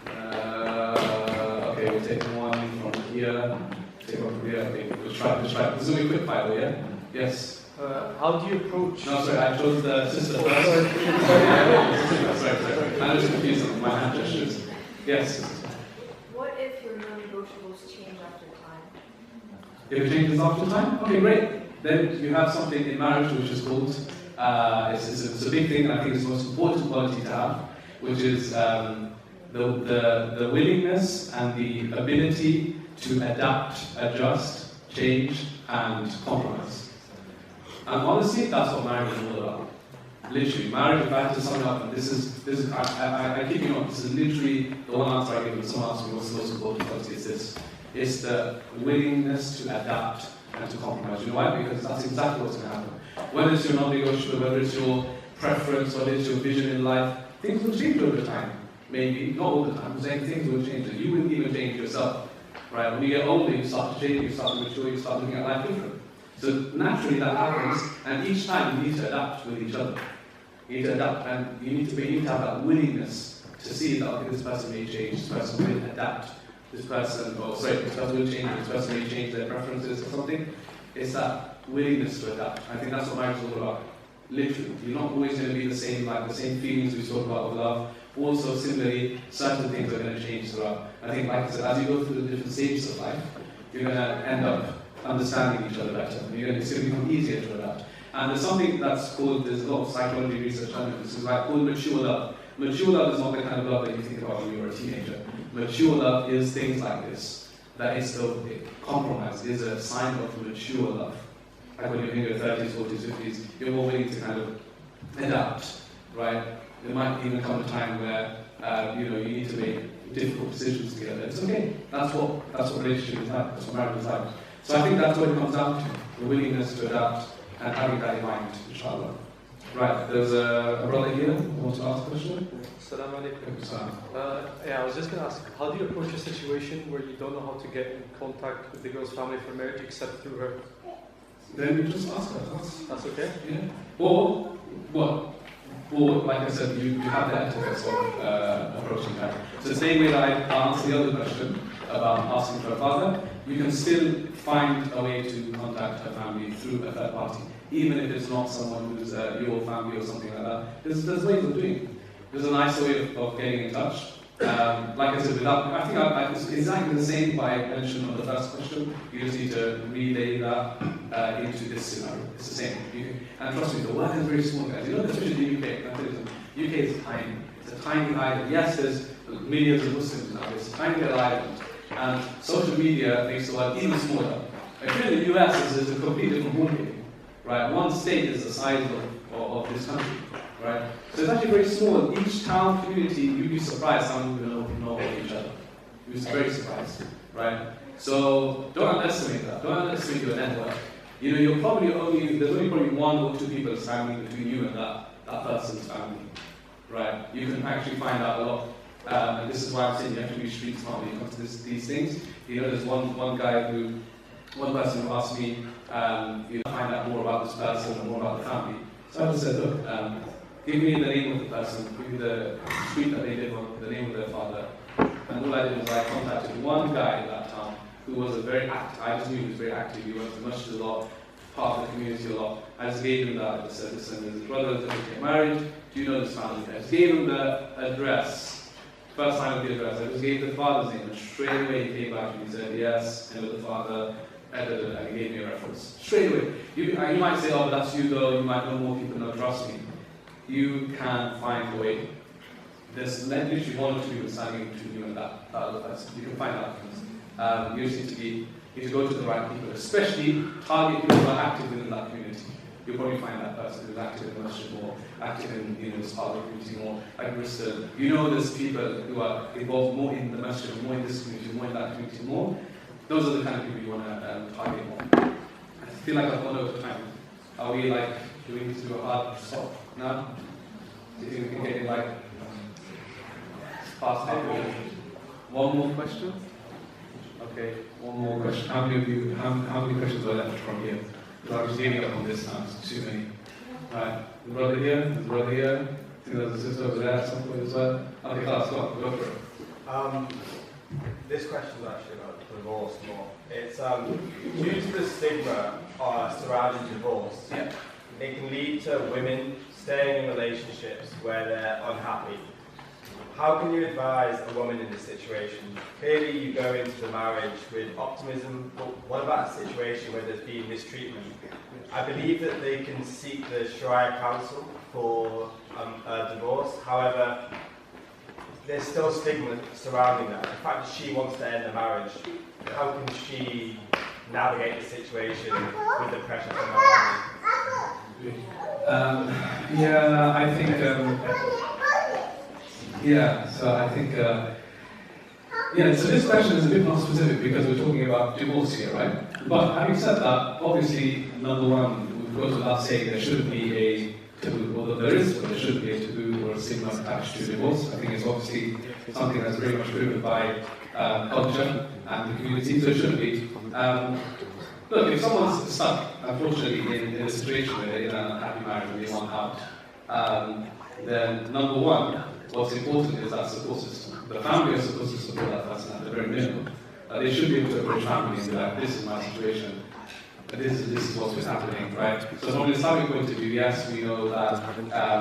Okay, we'll take one from here. Take one from here. Okay, we'll try. This is going to be quick fire, yeah? Yes. How do you approach? No, sorry, I chose the sister first. sorry. I was confused with my hand gestures. Yes. What if your non-negotiables change after time? If it changes after time, okay, great. Then you have something in marriage which is called, it's a big thing, and I think it's the most important quality to have, which is the willingness and the ability to adapt, adjust, change, and compromise. And honestly, that's what marriage is all about. Literally, marriage, if I had to sum it up, and this is I keep you on, this is literally the one answer I give when someone asks me what's the most important quality is this. It's the willingness to adapt and to compromise. You know why? Because that's exactly what's going to happen. Whether it's your non-negotiable, whether it's your preference, whether it's your vision in life, things will change over time. Maybe, not all the time, I'm saying things will change. You wouldn't even change yourself. Right? When you get older, you start to change, you start to mature, you start looking at life different. So naturally that happens, and each time you need to adapt with each other. You need to adapt, and you need to have that willingness to see that okay, this person may change, this person will adapt, this person will change, this person may change their preferences or something. It's that willingness to adapt. I think that's what marriage is all about. Literally, you're not always going to be the same, like the same feelings we talk about with love. Also, similarly, certain things are going to change throughout. I think, like I said, as you go through the different stages of life, you're going to end up understanding each other better. It's going to become easier to adapt. And there's something that's called, there's a lot of psychology research on it, this is like called mature love. Mature love is not the kind of love that you think about when you're a teenager. Mature love is things like this. That is the compromise, is a sign of mature love. Like when you're in your 30s, 40s, 50s, you're more willing to kind of adapt, right? There might even come a time where you need to make difficult decisions together. It's okay. That's what relationship is like. That's what marriage is like. So I think that's what it comes down to: the willingness to adapt and having that in mind, inshallah. Right. There's a brother here who wants to ask a question. Assalamu alaikum. I was just going to ask, how do you approach a situation where you don't know how to get in contact with the girl's family for marriage except through her? Then you just ask her. That's okay? Yeah. Well, like I said, you have the etiquette of approaching her. So the same way that I answered the other question about asking for a father, you can still find a way to contact her family through a third party, even if it's not someone who's your family or something like that. There's ways of doing it. There's a nice way of getting in touch. Like I said, I think it's exactly the same by mention of the first question. You just need to relay that into this scenario. It's the same. And trust me, the world is very small, guys. You know, especially in the UK. UK is tiny. It's a tiny island. Yes, there's millions of Muslims now. It's a tiny little island. And social media makes the world even smaller. If you're in the US, it's a completely different ballgame. Right? One state is the size of this country. Right? So it's actually very small. Each town, community, you'd be surprised how many people know each other. You'd be very surprised. Right? So don't underestimate that. Don't underestimate your network. There's only probably one or two people standing between you and that person's family. Right? You can actually find out a lot. And this is why I'm saying you have to be street smart when it comes to these things. There's one person who asked me, find out more about this person and more about the family. So I just said, look, give me the name of the person, give me the street that they live on, the name of their father. And all I did was I contacted one guy in that town who was a very active, I just knew he was very active, he went to masjid a lot, part of the community a lot. I just gave him that, I just said, listen, there's a brother that just get married, do you know this family? I just gave him the address, first time of the address, I just gave the father's name, and straight away he came back and he said, yes, I know the father, and he gave me a reference. Straight away. You might say, oh, but that's you though, you might know more people, no, trust me. You can find a way. There's literally one or two people standing between you and that other person. You can find out things. You just need to go to the right people, especially target people who are active within that community. You'll probably find that person who's active in the masjid more, active in this part of the community more, like Bristol. There's people who are involved more in the masjid, more in this community, more in that community more. Those are the kind of people you want to target more. I feel like I've gone over time. Are we do we need to do a hard stop now? Do you think we can get it past halfway? One more question? Okay. Okay, one more question. How many questions are left from here? Because I'm just giving up on this now, it's too many. Right, the brother here, the brother here, I think there's a sister over there at some point as well. Okay, class, go for it. This question is actually about divorce more. It's due to the stigma surrounding divorce, it can lead to women staying in relationships where they're unhappy. How can you advise a woman in this situation? Clearly you go into the marriage with optimism, but what about a situation where there's been mistreatment? I believe that they can seek the Sharia counsel for a divorce. However, there's still stigma surrounding that. The fact that she wants to end the marriage, how can she navigate the situation with the pressure from her family? Yeah, I think. So I think. So this question is a bit more specific because we're talking about divorce here, right? But having said that, obviously, number one, we go without saying there shouldn't be a taboo, although there is, but there shouldn't be a taboo or a stigma attached to divorce. I think it's obviously something that's very much driven by culture and the community, so it shouldn't be. Look, if someone's stuck, unfortunately, in a situation where they're in an unhappy marriage and they want out, then number one, what's important is that support system. The family is supposed to support that person at the very minimum. They should be able to approach family and be like, this is my situation, this is what's been happening, right? So from an Islamic point of view, yes, we know that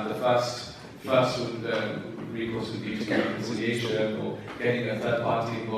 the first recourse would be to get reconciliation or getting a third party involved.